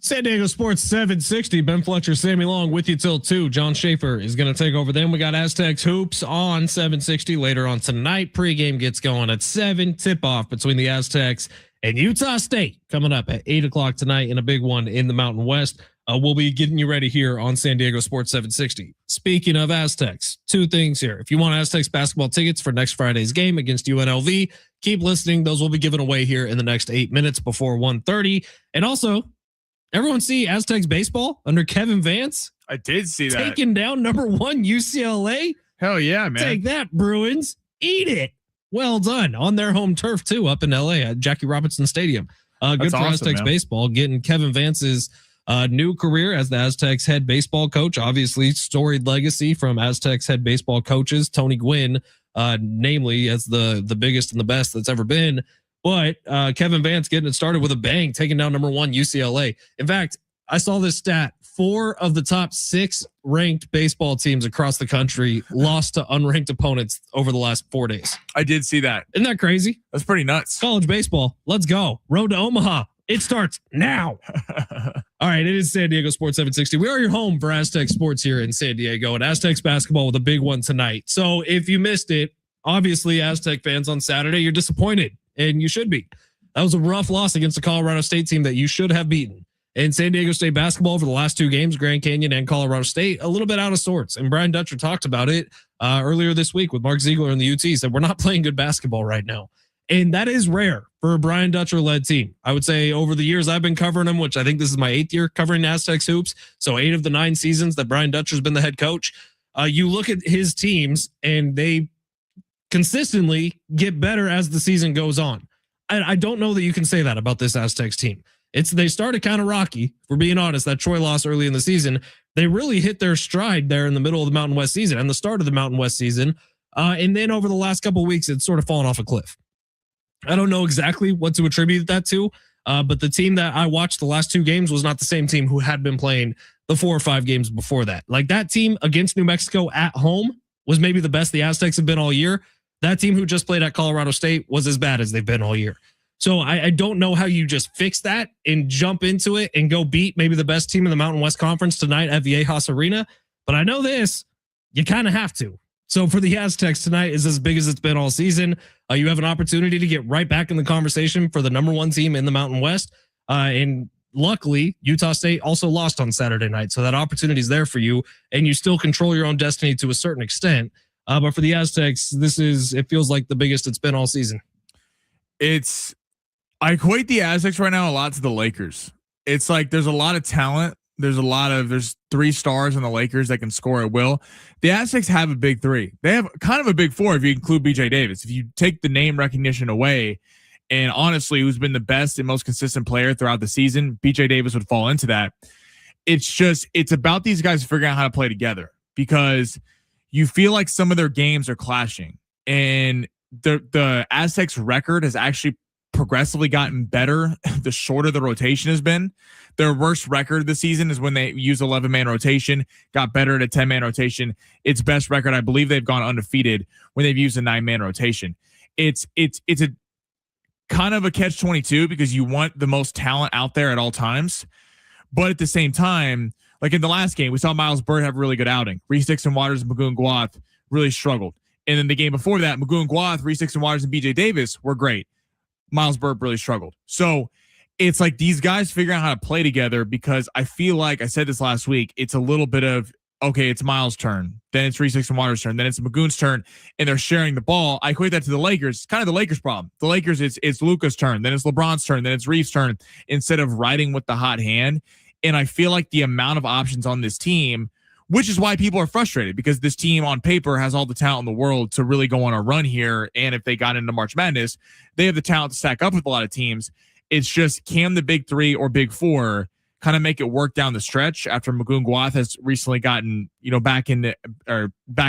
A: San Diego Sports 760. Ben Fletcher, Sammy Long with you till 2. John Schaefer is going to take over. Then we got Aztecs Hoops on 760 later on tonight. Pregame gets going at 7. Tip-off between the Aztecs and Utah State coming up at 8 o'clock tonight in a big one in the Mountain West. We'll be getting you ready here on San Diego Sports 760. Speaking of Aztecs, 2 things here. If you want Aztecs basketball tickets for next Friday's game against UNLV, keep listening. Those will be given away here in the next 8 minutes before 1:30. And also, everyone see Aztecs baseball under Kevin Vance?
B: I did see that.
A: Taking down number 1 UCLA.
B: Hell yeah, man.
A: Take that, Bruins. Eat it. Well done on their home turf too, up in LA at Jackie Robinson Stadium. Good for awesome, Aztecs baseball, getting Kevin Vance's new career as the Aztecs head baseball coach. Obviously, storied legacy from Aztecs head baseball coaches, Tony Gwynn, namely as the biggest and the best that's ever been. But Kevin Vance getting it started with a bang, taking down number 1 UCLA. In fact, I saw this stat. 4 of the top 6 ranked baseball teams across the country lost to unranked opponents over the last 4 days.
B: I did see that.
A: Isn't that crazy?
B: That's pretty nuts.
A: College baseball. Let's go. Road to Omaha. It starts now. All right. It is San Diego Sports 760. We are your home for Aztec sports here in San Diego, and Aztecs basketball with a big one tonight. So if you missed it, obviously Aztec fans on Saturday, you're disappointed, and you should be. That was a rough loss against the Colorado State team that you should have beaten. And San Diego State basketball over the last 2 games, Grand Canyon and Colorado State, a little bit out of sorts. And Brian Dutcher talked about it earlier this week with Mark Ziegler and the UT. He said, we're not playing good basketball right now. And that is rare for a Brian Dutcher-led team. I would say over the years I've been covering them, which I think this is my 8th year covering Aztecs hoops. So 8 of the 9 seasons that Brian Dutcher's been the head coach. You look at his teams and they consistently get better as the season goes on. I don't know that you can say that about this Aztecs team. They started kind of rocky, if we're being honest. That Troy loss early in the season, they really hit their stride there in the middle of the Mountain West season and the start of the Mountain West season. And then over the last couple of weeks, it's sort of fallen off a cliff. I don't know exactly what to attribute that to, but the team that I watched the last 2 games was not the same team who had been playing the 4 or 5 games before that. Like that team against New Mexico at home was maybe the best the Aztecs have been all year. That team who just played at Colorado State was as bad as they've been all year. So I don't know how you just fix that and jump into it and go beat maybe the best team in the Mountain West Conference tonight at Viejas Arena. But I know this, you kind of have to. So for the Aztecs, tonight is as big as it's been all season. You have an opportunity to get right back in the conversation for the number 1 team in the Mountain West. And luckily, Utah State also lost on Saturday night. So that opportunity is there for you, and you still control your own destiny to a certain extent. But for the Aztecs, it feels like the biggest it's been all season.
B: I equate the Aztecs right now a lot to the Lakers. It's like there's a lot of talent. There's 3 stars in the Lakers that can score at will. The Aztecs have a big 3. They have kind of a big 4 if you include BJ Davis. If you take the name recognition away, and honestly, who's been the best and most consistent player throughout the season, BJ Davis would fall into that. It's about these guys figuring out how to play together, because you feel like some of their games are clashing, and the Aztecs record has actually progressively gotten better the shorter the rotation has been. Their worst record this season is when they used 11-man rotation, got better at a 10-man rotation. Its best record, I believe they've gone undefeated when they've used a 9-man rotation. It's a kind of a catch-22 because you want the most talent out there at all times. But at the same time, like in the last game, we saw Miles Byrd have a really good outing. Reese Dixon Waters and Magoon Guath really struggled. And then the game before that, Magoon Guath, Reese Dixon Waters, and BJ Davis were great. Miles Byrd really struggled. So it's like these guys figuring out how to play together, because I feel like I said this last week, it's a little bit of, okay, it's Miles' turn, then it's Reese Dixon Waters' turn, then it's Magoon's turn, and they're sharing the ball. I equate that to the Lakers. It's kind of the Lakers' problem. The Lakers, it's Luka's turn, then it's LeBron's turn, then it's Reeves' turn, instead of riding with the hot hand. And I feel like the amount of options on this team, which is why people are frustrated, because this team on paper has all the talent in the world to really go on a run here. And if they got into March Madness, they have the talent to stack up with a lot of teams. It's just, can the big 3 or big 4 kind of make it work down the stretch after Magoon Guath has recently gotten, back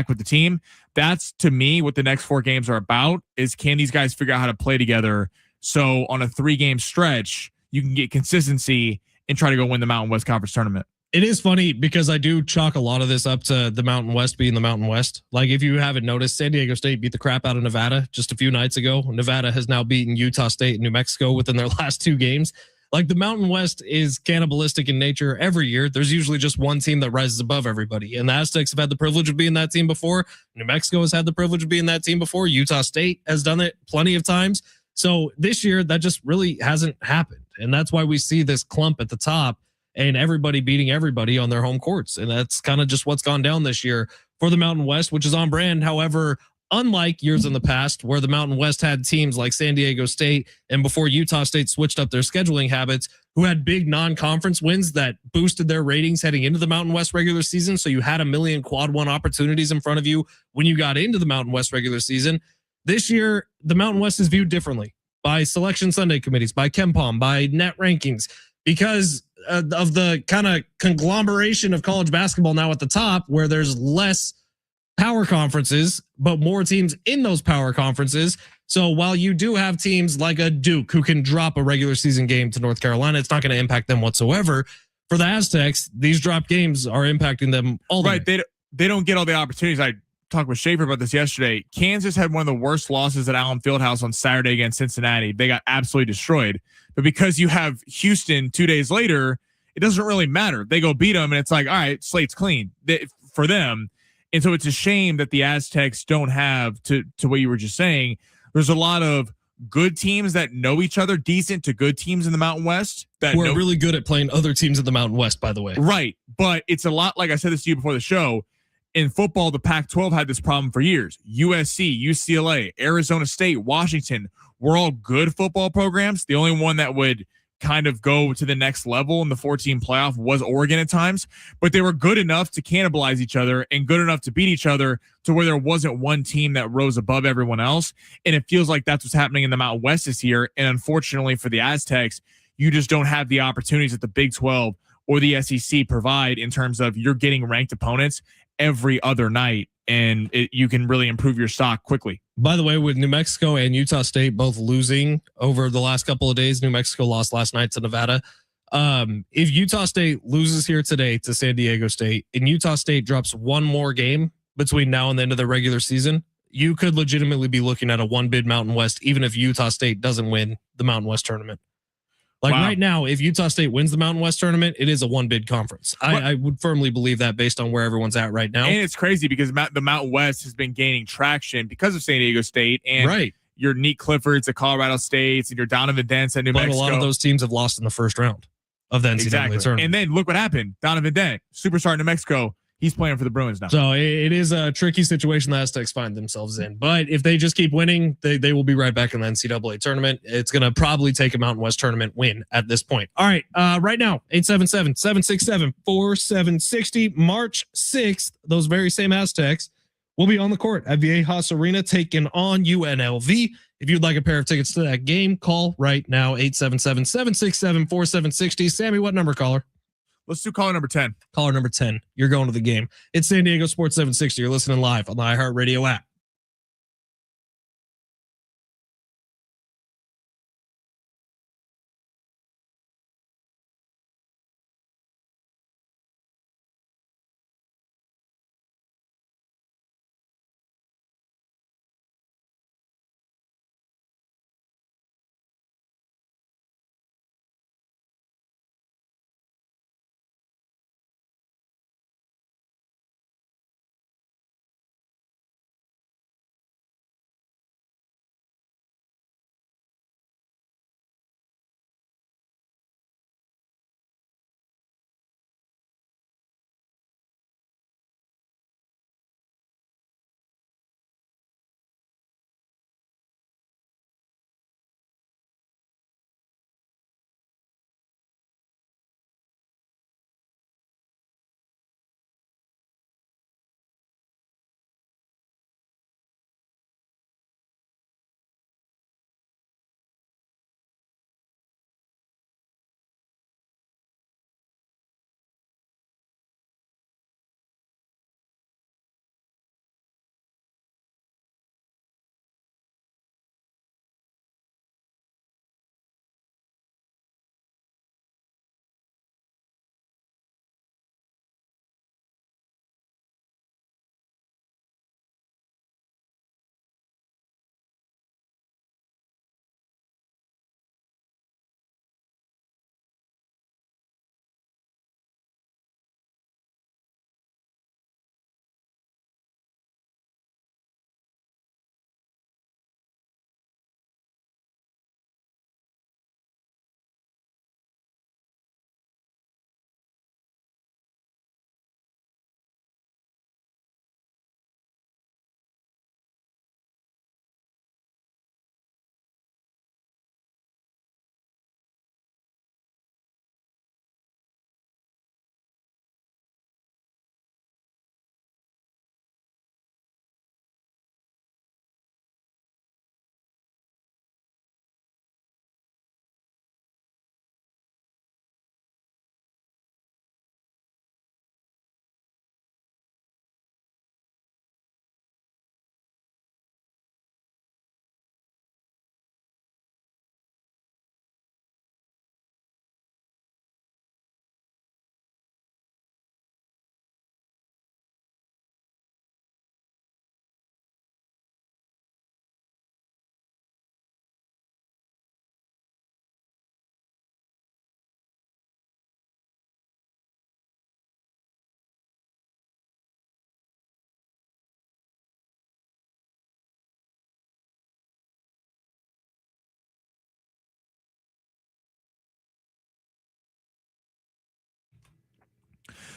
B: with the team? That's, to me, what the next 4 games are about, is can these guys figure out how to play together? So on a 3-game stretch, you can get consistency and try to go win the Mountain West Conference tournament.
A: It is funny because I do chalk a lot of this up to the Mountain West being the Mountain West. Like if you haven't noticed, San Diego State beat the crap out of Nevada just a few nights ago. Nevada has now beaten Utah State and New Mexico within their last 2 games. Like the Mountain West is cannibalistic in nature every year. There's usually just one team that rises above everybody. And the Aztecs have had the privilege of being that team before. New Mexico has had the privilege of being that team before. Utah State has done it plenty of times. So this year, that just really hasn't happened. And that's why we see this clump at the top and everybody beating everybody on their home courts. And that's kind of just what's gone down this year for the Mountain West, which is on brand. However, unlike years in the past where the Mountain West had teams like San Diego State and before Utah State switched up their scheduling habits, who had big non-conference wins that boosted their ratings heading into the Mountain West regular season. So you had a million quad one opportunities in front of you when you got into the Mountain West regular season. This year, the Mountain West is viewed differently by Selection Sunday committees, by KenPom, by net rankings, because of the kind of conglomeration of college basketball now at the top where there's less power conferences, but more teams in those power conferences. So while you do have teams like a Duke who can drop a regular season game to North Carolina, it's not going to impact them whatsoever. For the Aztecs, these drop games are impacting them all the
B: right.
A: way.
B: They don't get all the opportunities. I talked with Schaefer about this yesterday. Kansas had one of the worst losses at Allen Fieldhouse on Saturday against Cincinnati. They got absolutely destroyed. But because you have Houston 2 days later, it doesn't really matter. They go beat them, and it's like, all right, slate's clean for them. And so it's a shame that the Aztecs don't have, to what you were just saying, there's a lot of good teams that know each other, decent to good teams in the Mountain West. That
A: We're really good at playing other teams in the Mountain West, by the way.
B: Right. But it's a lot, like I said this to you before the show, in football, the Pac-12 had this problem for years. USC, UCLA, Arizona State, Washington were all good football programs. The only one that would kind of go to the next level in the 14 playoff was Oregon at times, but they were good enough to cannibalize each other and good enough to beat each other to where there wasn't one team that rose above everyone else. And it feels like that's what's happening in the Mountain West this year. And unfortunately for the Aztecs, you just don't have the opportunities that the Big 12 or the SEC provide in terms of you're getting ranked opponents every other night, and you can really improve your stock quickly.
A: By the way, with New Mexico and Utah State both losing over the last couple of days, New Mexico lost last night to Nevada. If Utah State loses here today to San Diego State and Utah State drops one more game between now and the end of the regular season, you could legitimately be looking at a one bid Mountain West, even if Utah State doesn't win the Mountain West tournament. Like Right now, if Utah State wins the Mountain West tournament, it is a one bid conference. I would firmly believe that based on where everyone's at right now.
B: And it's crazy because the Mountain West has been gaining traction because of San Diego State and your Neat Cliffords at Colorado State and your Donovan Dents at New Mexico.
A: But a lot of those teams have lost in the first round of the NCAA tournament.
B: And then look what happened. Donovan Dent, superstar in New Mexico. He's playing for the Bruins now.
A: So it is a tricky situation the Aztecs find themselves in. But if they just keep winning, they will be right back in the NCAA tournament. It's going to probably take a Mountain West tournament win at this point. All right. Right now, 877-767-4760. March 6th, those very same Aztecs will be on the court at Viejas Arena taking on UNLV. If you'd like a pair of tickets to that game, call right now, 877-767-4760. Sammy, what number, caller?
B: Let's do caller number 10.
A: Caller number 10. You're going to the game. It's San Diego Sports 760. You're listening live on the iHeartRadio app.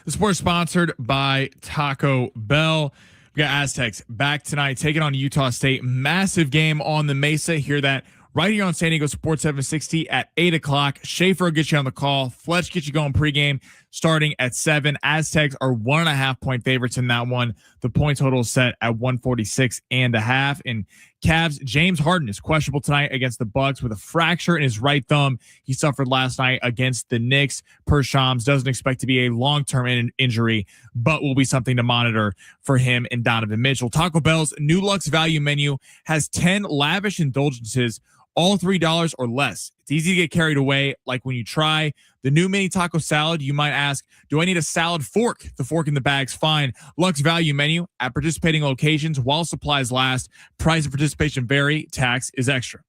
B: The sport's sponsored by Taco Bell. We got Aztecs back tonight, taking on Utah State. Massive game on the Mesa. Hear that right here on San Diego Sports 760 at 8 o'clock. Schaefer will get you on the call. Fletch get you going pregame starting at 7. Aztecs are 1.5 point favorites in that one. The point total is set at 146.5. And Cavs, James Harden is questionable tonight against the Bucks with a fracture in his right thumb. He suffered last night against the Knicks. Per Shams doesn't expect to be a long-term injury, but will be something to monitor for him and Donovan Mitchell. Taco Bell's new Luxe value menu has 10 lavish indulgences, all $3 or less. It's easy to get carried away. Like when you try the new mini taco salad, you might ask, do I need a salad fork? The fork in the bag's fine. Luxe value menu at participating locations while supplies last. Price and participation vary. Tax is extra.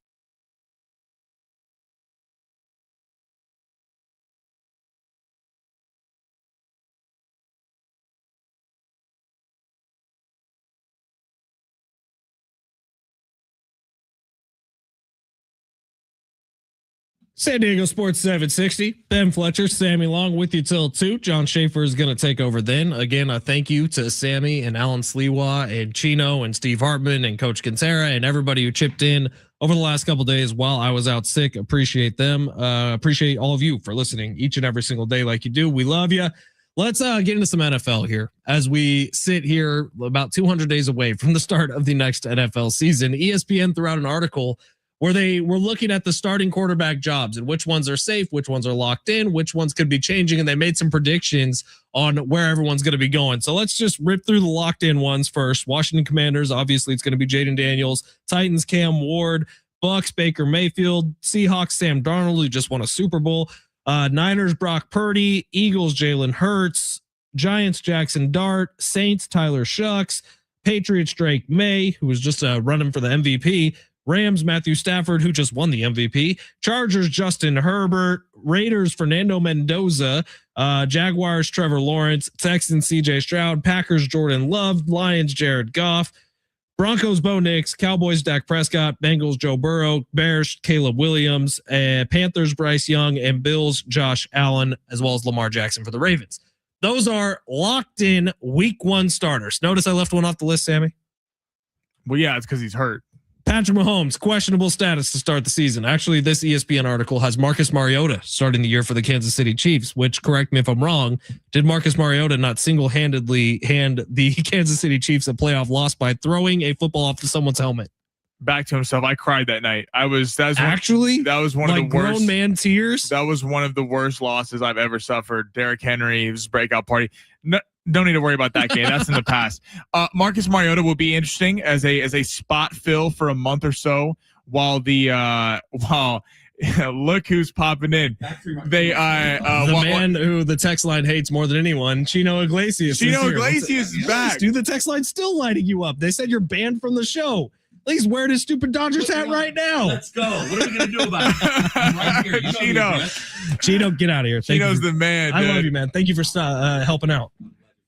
A: San Diego Sports 760. Ben Fletcher, Sammy Long with you till 2. John Schaefer is going to take over then. Again, a thank you to Sammy and Alan Sliwa and Chino and Steve Hartman and Coach Quintera and everybody who chipped in over the last couple of days while I was out sick. Appreciate them. Appreciate all of you for listening each and every single day like you do. We love you. Let's get into some NFL here as we sit here about 200 days away from the start of the next NFL season. ESPN threw out an article where they were looking at the starting quarterback jobs and which ones are safe, which ones are locked in, which ones could be changing. And they made some predictions on where everyone's going to be going. So let's just rip through the locked in ones first. Washington Commanders, obviously it's going to be Jaden Daniels. Titans, Cam Ward. Bucks, Baker Mayfield. Seahawks, Sam Darnold, who just won a Super Bowl. Niners, Brock Purdy. Eagles, Jalen Hurts. Giants, Jackson Dart. Saints, Tyler Shucks. Patriots, Drake May, who was just running for the MVP. Rams, Matthew Stafford, who just won the MVP. Chargers, Justin Herbert. Raiders, Fernando Mendoza. Jaguars, Trevor Lawrence. Texans, CJ Stroud. Packers, Jordan Love. Lions, Jared Goff. Broncos, Bo Nix. Cowboys, Dak Prescott. Bengals, Joe Burrow. Bears, Caleb Williams. Panthers, Bryce Young. And Bills, Josh Allen, as well as Lamar Jackson for the Ravens. Those are locked in week 1 starters. Notice I left one off the list, Sammy.
B: Well, yeah, it's because he's hurt.
A: Patrick Mahomes, questionable status to start the season. Actually, this ESPN article has Marcus Mariota starting the year for the Kansas City Chiefs, which, correct me if I'm wrong, did Marcus Mariota not single-handedly hand the Kansas City Chiefs a playoff loss by throwing a football off to someone's helmet?
B: Back to himself. I cried that night. That was one of the worst
A: grown man tears.
B: That was one of the worst losses I've ever suffered. Derrick Henry, his breakout party. No, don't need to worry about that game. That's in the past. Marcus Mariota will be interesting as a spot fill for a month or so while look who's popping in. The
A: man who the text line hates more than anyone, Chino Iglesias.
B: Chino Iglesias is back.
A: Dude, the text line's still lighting you up. They said you're banned from the show. He's wearing his stupid Dodgers hat right now.
E: Let's go. What are we going to do about it? I'm right here.
A: Chino, get out of here.
B: Chino's the man.
A: I love you, man. Thank you for helping out.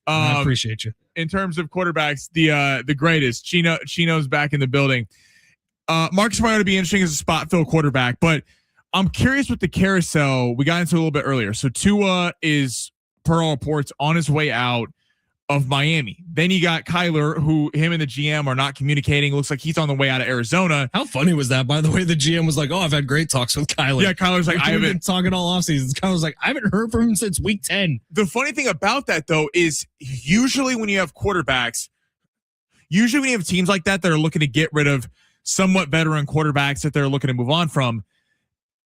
A: I appreciate you.
B: In terms of quarterbacks, the greatest. Chino's back in the building. Marcus Mariota be interesting as a spot fill quarterback, but I'm curious with the carousel. We got into a little bit earlier. So Tua is, per all reports, on his way out of Miami. Then you got Kyler, who him and the GM are not communicating. Looks like he's on the way out of Arizona.
A: How funny was that? By the way, the GM was like, "Oh, I've had great talks with Kyler."
B: Yeah, Kyler's like, "I haven't been
A: talking all offseason." Kyler's like, "I haven't heard from him since week 10."
B: The funny thing about that, though, is usually when you have quarterbacks, when you have teams like that are looking to get rid of somewhat veteran quarterbacks that they're looking to move on from,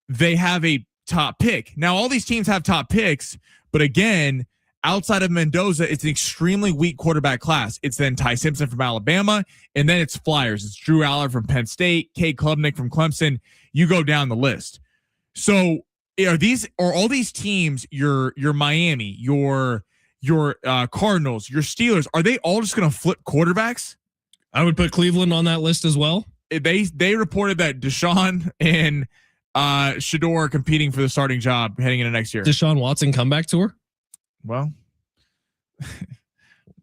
B: they have a top pick. Now, all these teams have top picks, but again, outside of Mendoza, it's an extremely weak quarterback class. It's then Ty Simpson from Alabama, and then it's Flyers. It's Drew Aller from Penn State, Cade Klubnik from Clemson. You go down the list. So are all these teams, your Miami, your Cardinals, your Steelers, are they all just going to flip quarterbacks?
A: I would put Cleveland on that list as well.
B: They reported that Deshaun and Shador are competing for the starting job heading into next year.
A: Deshaun Watson comeback tour?
B: Well,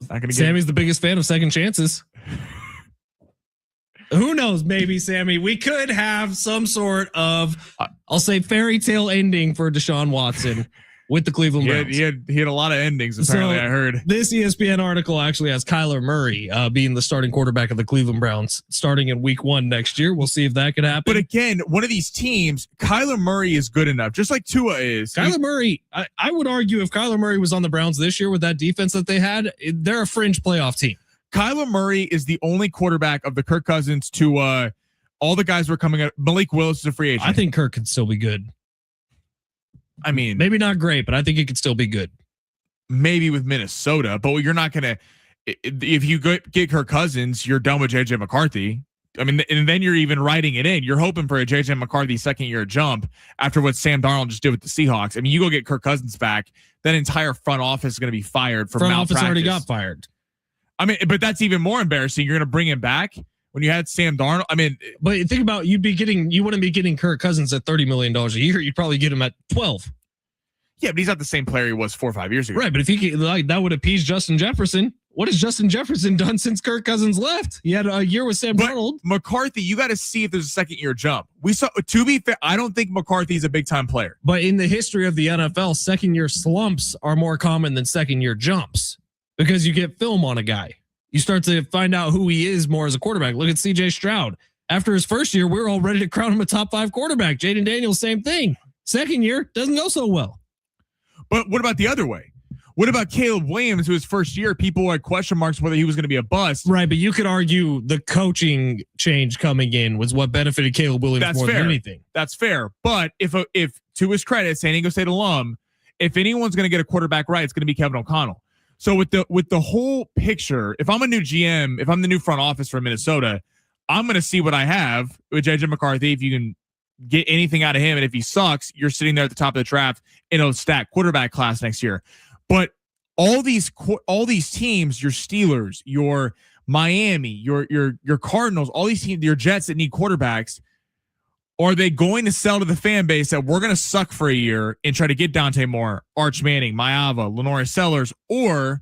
B: not gonna
A: Sammy's the biggest fan of second chances. Who knows? Maybe, Sammy, we could have some sort of, I'll say, fairy tale ending for Deshaun Watson. with the Cleveland Browns.
B: He had a lot of endings, apparently, I heard.
A: This ESPN article actually has Kyler Murray being the starting quarterback of the Cleveland Browns starting in week 1 next year. We'll see if that could happen.
B: But again, one of these teams, Kyler Murray is good enough, just like Tua is.
A: Kyler Murray, I would argue if Kyler Murray was on the Browns this year with that defense that they had, they're a fringe playoff team.
B: Kyler Murray is the only quarterback of the Kirk Cousins to all the guys were coming up. Malik Willis is a free agent.
A: I think Kirk could still be good.
B: I mean,
A: maybe not great, but I think it could still be good.
B: Maybe with Minnesota, but you're not going to, if you get Kirk Cousins, you're done with JJ McCarthy. I mean, and then you're even writing it in. You're hoping for a JJ McCarthy second year jump after what Sam Darnold just did with the Seahawks. I mean, you go get Kirk Cousins back, that entire front office is going to be fired for malpractice.
A: Front office already got fired.
B: I mean, but that's even more embarrassing. You're going to bring him back when you had Sam Darnold. I mean,
A: but think about you wouldn't be getting Kirk Cousins at $30 million a year. You'd probably get him at 12.
B: Yeah, but he's not the same player he was 4 or 5 years ago.
A: Right, but if he that would appease Justin Jefferson. What has Justin Jefferson done since Kirk Cousins left? He had a year with Sam Darnold.
B: McCarthy, you got to see if there's a second year jump. We saw, to be fair, I don't think McCarthy's a big time player.
A: But in the history of the NFL, second year slumps are more common than second year jumps because you get film on a guy. You start to find out who he is more as a quarterback. Look at CJ Stroud. After his first year, we were all ready to crown him a top 5 quarterback. Jaden Daniels, same thing. Second year, doesn't go so well.
B: But what about the other way? What about Caleb Williams, who his first year, people had question marks whether he was going to be a bust.
A: Right, but you could argue the coaching change coming in was what benefited Caleb Williams more than anything.
B: That's fair. But if to his credit, San Diego State alum, if anyone's going to get a quarterback right, it's going to be Kevin O'Connell. So with the whole picture, if I'm a new GM, if I'm the new front office for Minnesota, I'm going to see what I have with JJ McCarthy. If you can get anything out of him, and if he sucks, you're sitting there at the top of the draft in a stacked quarterback class next year. But all these teams, your Steelers, your Miami, your Cardinals, all these teams, your Jets that need quarterbacks, are they going to sell to the fan base that we're going to suck for a year and try to get Dante Moore, Arch Manning, Maava, Lenore Sellers, or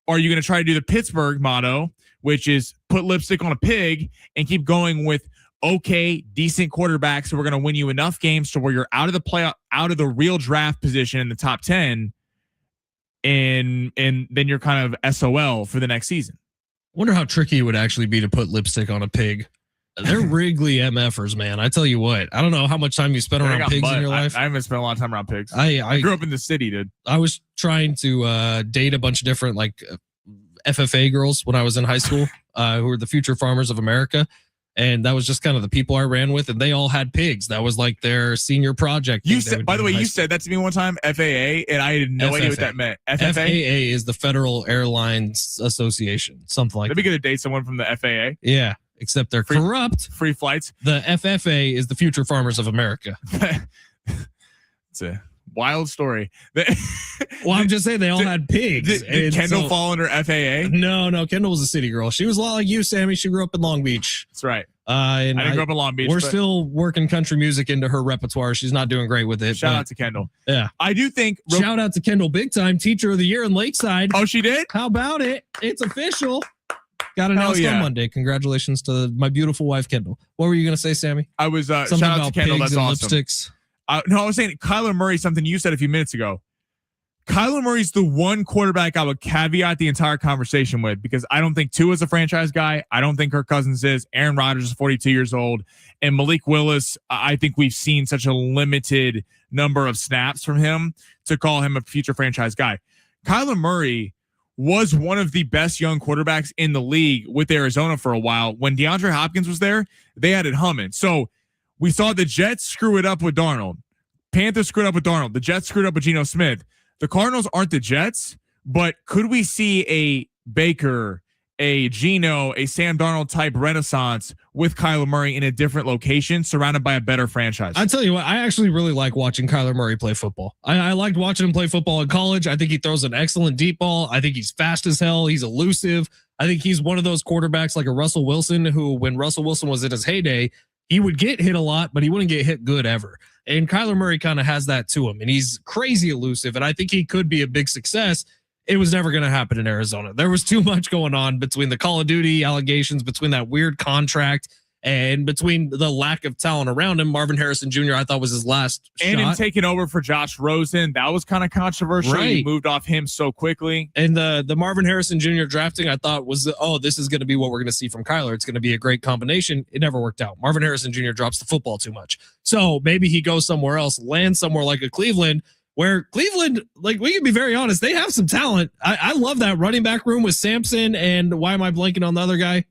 B: are you going to try to do the Pittsburgh motto, which is put lipstick on a pig and keep going with okay, decent quarterbacks who are going to win you enough games to where you're out of the playoff, out of the real draft position in the top 10, and then you're kind of SOL for the next season.
A: Wonder how tricky it would actually be to put lipstick on a pig. They're Wrigley MFers, man. I tell you what, I don't know how much time you spent around pigs in your life.
B: I haven't spent a lot of time around pigs.
A: I
B: grew up in the city, dude.
A: I was trying to date a bunch of different FFA girls when I was in high school who were the future farmers of America. And that was just kind of the people I ran with, and they all had pigs. That was like their senior project.
B: You said, by the way, you said that to me one time, FAA, and I had no idea what that meant. FFA?
A: FAA is the Federal Airlines Association, something like that.
B: Maybe get to date someone from the FAA.
A: Yeah, except they're corrupt.
B: Free flights.
A: The FFA is the Future Farmers of America.
B: It's a wild story.
A: Well, I'm just saying they all had pigs.
B: Did Kendall fall under FAA?
A: No. Kendall was a city girl. She was a lot like you, Sammy. She grew up in Long Beach.
B: That's right.
A: And
B: I didn't grow up in Long Beach.
A: We're still working country music into her repertoire. She's not doing great with it.
B: Shout out to Kendall.
A: Yeah.
B: I do think.
A: Shout out to Kendall big time. Teacher of the Year in Lakeside.
B: Oh, she did?
A: How about it? It's official. Got announced on Monday. Congratulations to my beautiful wife, Kendall. What were you going to say, Sammy?
B: I was
A: something
B: shout out
A: about
B: to Kendall.
A: pigs
B: That's
A: and
B: awesome.
A: Lipsticks.
B: No, I was saying Kyler Murray, something you said a few minutes ago. Kyler Murray's the one quarterback I would caveat the entire conversation with, because I don't think Tua's a franchise guy. I don't think Kirk Cousins is. Aaron Rodgers is 42 years old. And Malik Willis, I think we've seen such a limited number of snaps from him to call him a future franchise guy. Kyler Murray was one of the best young quarterbacks in the league with Arizona for a while. When DeAndre Hopkins was there, they had it humming. So we saw the Jets screw it up with Darnold. Panthers screwed up with Darnold. The Jets screwed up with Geno Smith. The Cardinals aren't the Jets, but could we see a Baker, a Geno, a Sam Darnold type renaissance with Kyler Murray in a different location surrounded by a better franchise?
A: I tell you what, I actually really like watching Kyler Murray play football. I liked watching him play football in college. I think he throws an excellent deep ball. I think he's fast as hell. He's elusive. I think he's one of those quarterbacks like a Russell Wilson who, when Russell Wilson was in his heyday, he would get hit a lot, but he wouldn't get hit good ever. And Kyler Murray kind of has that to him, and he's crazy elusive, and I think he could be a big success. It was never going to happen in Arizona. There was too much going on between the Call of Duty allegations, between that weird contract, And between the lack of talent around him, Marvin Harrison Jr. I thought was his last
B: and
A: shot.
B: him taking over for Josh Rosen, that was kind of controversial.
A: Right.
B: He moved off him so quickly.
A: And the Marvin Harrison Jr. drafting, I thought was, this is going to be what we're going to see from Kyler. It's going to be a great combination. It never worked out. Marvin Harrison Jr. drops the football too much. So maybe he goes somewhere else, lands somewhere like a Cleveland, where Cleveland, like, we can be very honest, they have some talent. I love that running back room with Sampson and why am I blanking on the other guy?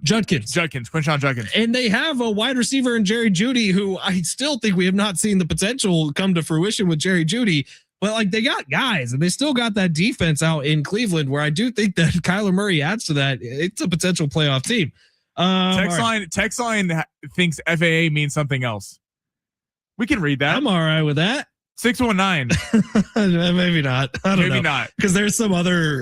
A: Judkins,
B: Quinshon Judkins.
A: And they have a wide receiver in Jerry Jeudy, who I still think we have not seen the potential come to fruition with Jerry Jeudy. But like, they got guys and they still got that defense out in Cleveland, where I do think that Kyler Murray adds to that. It's a potential playoff team.
B: Text line thinks FAA means something else. We can read that.
A: I'm all right with that.
B: 619.
A: Maybe not. I don't know.
B: Maybe not.
A: Because there's some other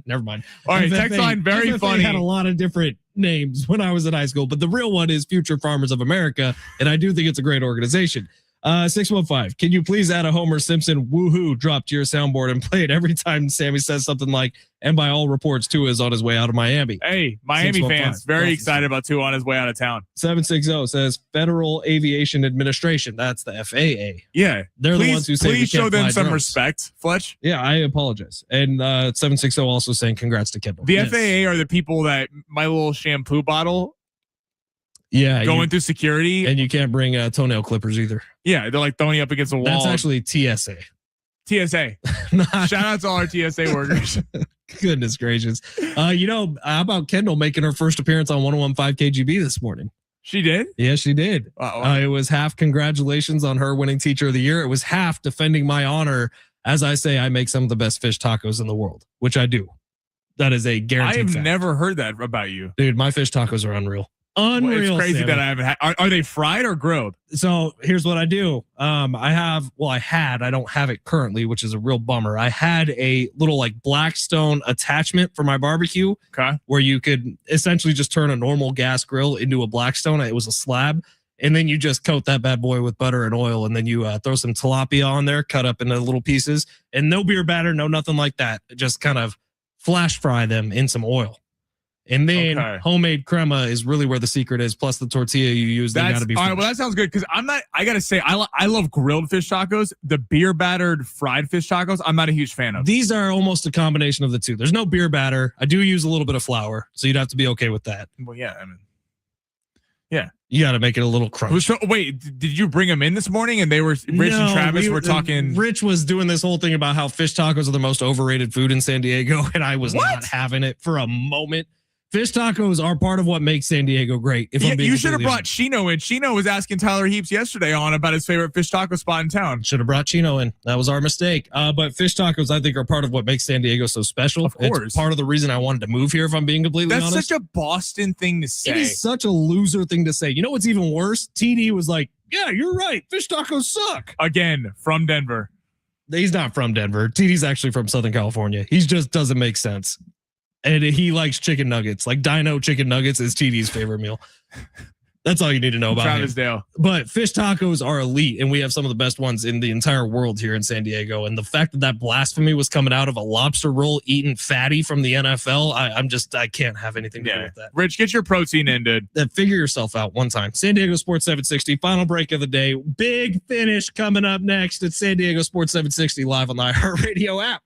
A: never mind.
B: All right,
A: FFA,
B: text line very
A: FFA
B: funny.
A: Had a lot of different names when I was in high school, but the real one is Future Farmers of America, and I do think it's a great organization. 615. Can you please add a Homer Simpson woohoo drop to your soundboard and play it every time Sammy says something like, and by all reports, Tua is on his way out of Miami.
B: Hey, Miami fans, very excited about Tua on his way out of town.
A: 760 says Federal Aviation Administration. That's the FAA.
B: Yeah.
A: They're the ones who say
B: please show them some
A: drones.
B: respect, Fletch.
A: Yeah, I apologize. And 760 also saying congrats to Kendall.
B: The FAA are the people that my little shampoo bottle going through security.
A: And you can't bring toenail clippers either.
B: Yeah, they're like throwing you up against a wall.
A: That's actually TSA.
B: TSA. Shout out to all our TSA workers.
A: Goodness gracious. How about Kendall making her first appearance on 101.5 KGB this morning?
B: She did?
A: Yeah, she did. It was half congratulations on her winning Teacher of the Year. It was half defending my honor. As I say, I make some of the best fish tacos in the world, which I do. That is a guarantee.
B: I have never heard that about you.
A: Dude, my fish tacos are unreal. Unreal.
B: It's crazy
A: Sammy.
B: that I haven't had. Are they fried or grilled?
A: So here's what I do. I don't have it currently, which is a real bummer. I had a little like Blackstone attachment for my barbecue, where you could essentially just turn a normal gas grill into a Blackstone. It was a slab. And then you just coat that bad boy with butter and oil. And then you throw some tilapia on there, cut up into little pieces, and no beer batter, no nothing like that. Just kind of flash fry them in some oil. And then homemade crema is really where the secret is. Plus the tortilla you use, they got to be fresh.
B: All right, well, that sounds good because I got to say, I love grilled fish tacos. The beer battered fried fish tacos, I'm not a huge fan of.
A: These are almost a combination of the two. There's no beer batter. I do use a little bit of flour, so you'd have to be okay with that.
B: Well, yeah, yeah.
A: You got to make it a little crunch.
B: So, wait, did you bring them in this morning and they were, Rich and Travis were talking?
A: Rich was doing this whole thing about how fish tacos are the most overrated food in San Diego, and I was not having it for a moment. Fish tacos are part of what makes San Diego great.
B: You should have brought Chino in. Chino was asking Tyler Heaps yesterday about his favorite fish taco spot in town.
A: Should have brought Chino in. That was our mistake. But fish tacos, I think, are part of what makes San Diego so special.
B: Of course.
A: It's part of the reason I wanted to move here, if I'm being completely honest.
B: That's such a Boston thing to say.
A: It is such a loser thing to say. You know what's even worse? TD was like, yeah, you're right. Fish tacos suck.
B: Again, from Denver.
A: He's not from Denver. TD's actually from Southern California. He just doesn't make sense. And he likes chicken nuggets. Like Dino chicken nuggets is TD's favorite meal. That's all you need to know about
B: Travis
A: him.
B: Dale.
A: But fish tacos are elite, and we have some of the best ones in the entire world here in San Diego. And the fact that blasphemy was coming out of a lobster roll eating fatty from the NFL, I can't have anything to do with that.
B: Rich, get your protein in, dude.
A: Figure yourself out one time. San Diego Sports 760, final break of the day. Big finish coming up next at San Diego Sports 760 live on the iHeartRadio app.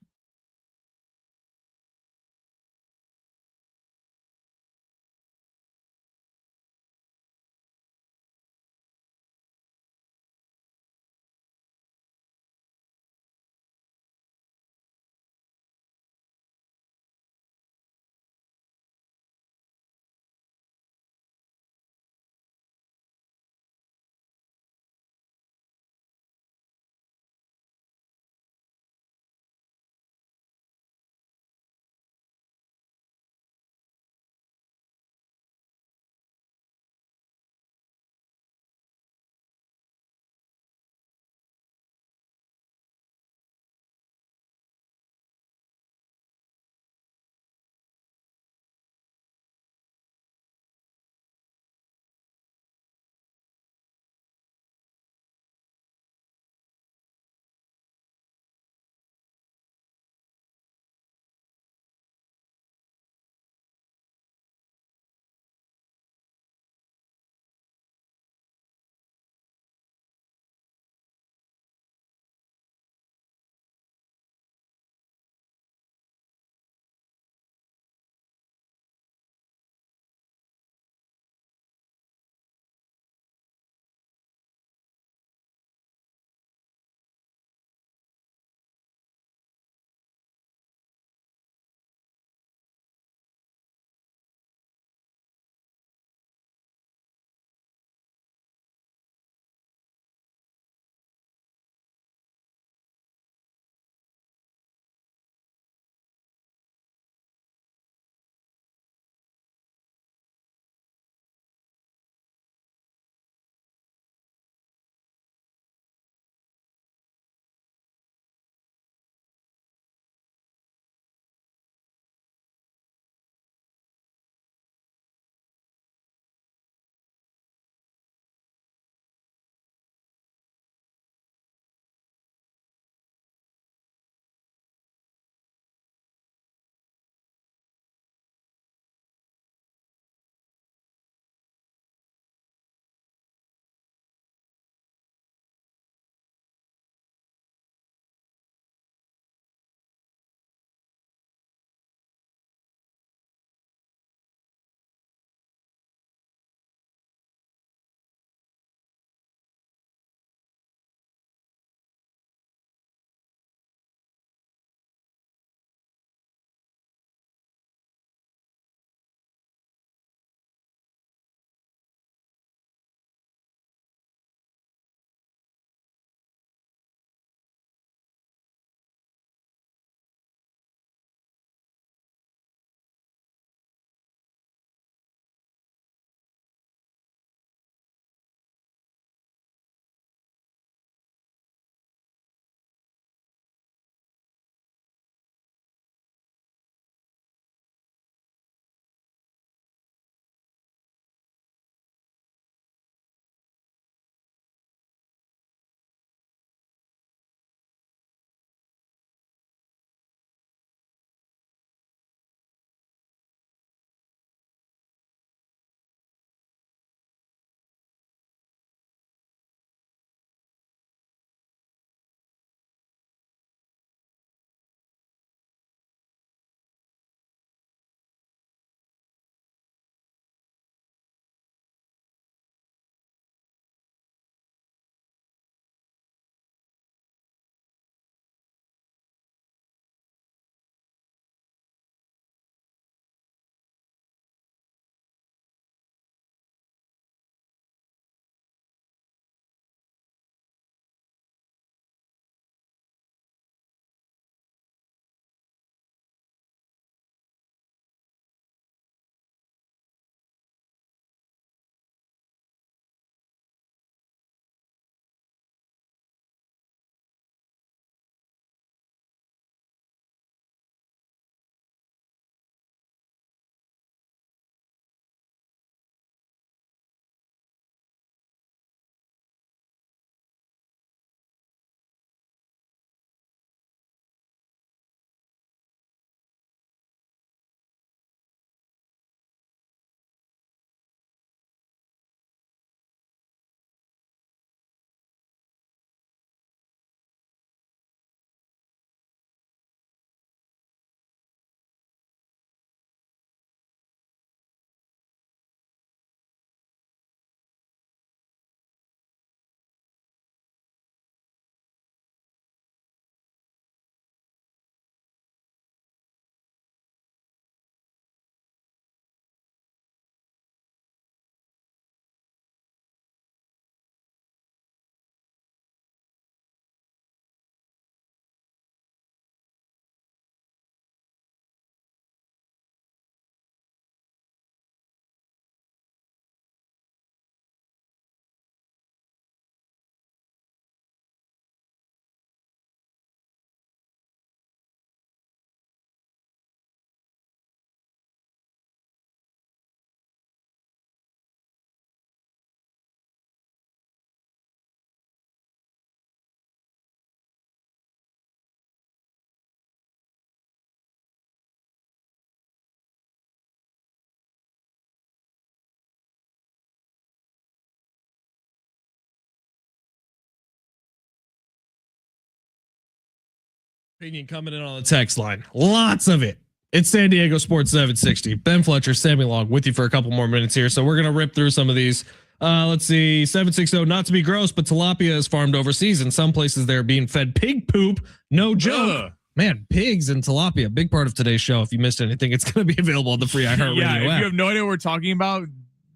A: Opinion coming in on the text line. Lots of it. It's San Diego Sports 760. Ben Fletcher, Sammy Long with you for a couple more minutes here. So we're going to rip through some of these. Let's see. 760, not to be gross, but tilapia is farmed overseas. In some places they're being fed pig poop. No joke. Man, pigs and tilapia, big part of today's show. If you missed anything, it's going to be available on the free iHeartRadio
B: app.
A: If
B: you have no idea what we're talking about,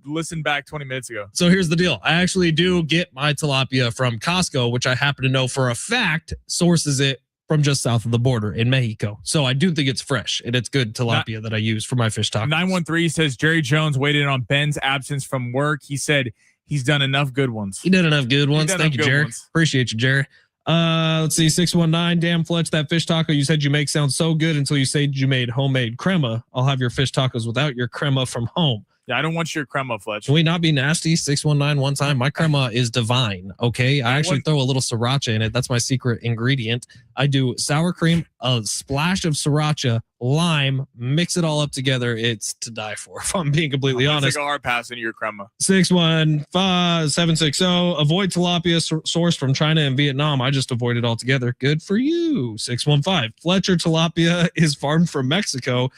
B: listen back 20 minutes ago.
A: So here's the deal. I actually do get my tilapia from Costco, which I happen to know for a fact sources it from just south of the border in Mexico. So I do think it's fresh and it's good tilapia that I use for my fish tacos.
B: 913 says Jerry Jones weighed in on Ben's absence from work. He said he's done enough good ones.
A: He did enough good ones. Thank you, Jerry. Appreciate you, Jerry. Let's see. 619. Damn, Fletch, that fish taco you said you make sounds so good until you said you made homemade crema. I'll have your fish tacos without your crema from home.
B: Yeah, I don't want your crema, Fletch.
A: Can we not be nasty? 619 one time. My crema is divine. Okay. I actually throw a little sriracha in it. That's my secret ingredient. I do sour cream, a splash of sriracha, lime, mix it all up together. It's to die for, if I'm being completely honest.
B: Take a hard pass into your crema.
A: 760. Avoid tilapia sourced from China and Vietnam. I just avoid it altogether. Good for you. 615. Fletcher tilapia is farmed from Mexico.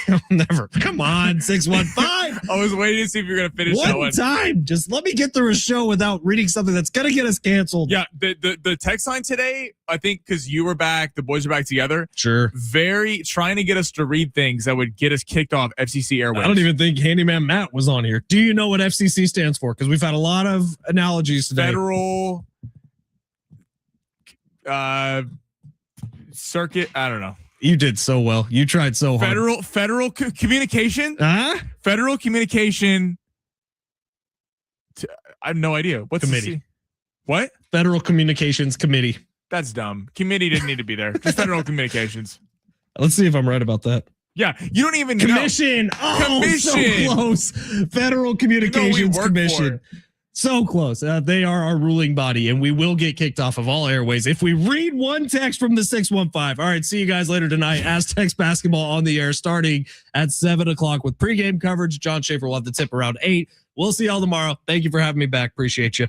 A: They'll never. Come on, 615.
B: I was waiting to see if you're going to finish that one.
A: Time. Just let me get through a show without reading something that's going to get us canceled.
B: Yeah, the text line today, I think because you were back, the boys are back together.
A: Sure.
B: Very trying to get us to read things that would get us kicked off FCC airwaves.
A: I don't even think Handyman Matt was on here. Do you know what FCC stands for? Because we've had a lot of analogies today.
B: Federal Circuit. I don't know.
A: You did so well. You tried so hard.
B: Federal communication. Federal communication. I have no idea. What's
A: committee?
B: What?
A: Federal Communications Committee.
B: That's dumb. Committee didn't need to be there. Just Federal Communications.
A: Let's see if I'm right about that.
B: Yeah, you don't even
A: Commission.
B: know.
A: Oh,
B: Commission.
A: So close. Federal Communications Commission. So close. They are our ruling body, and we will get kicked off of all airways if we read one text from the 615. All right, see you guys later tonight. Aztecs basketball on the air starting at 7 o'clock with pregame coverage. John Schaefer will have the tip around 8. We'll see y'all tomorrow. Thank you for having me back. Appreciate you.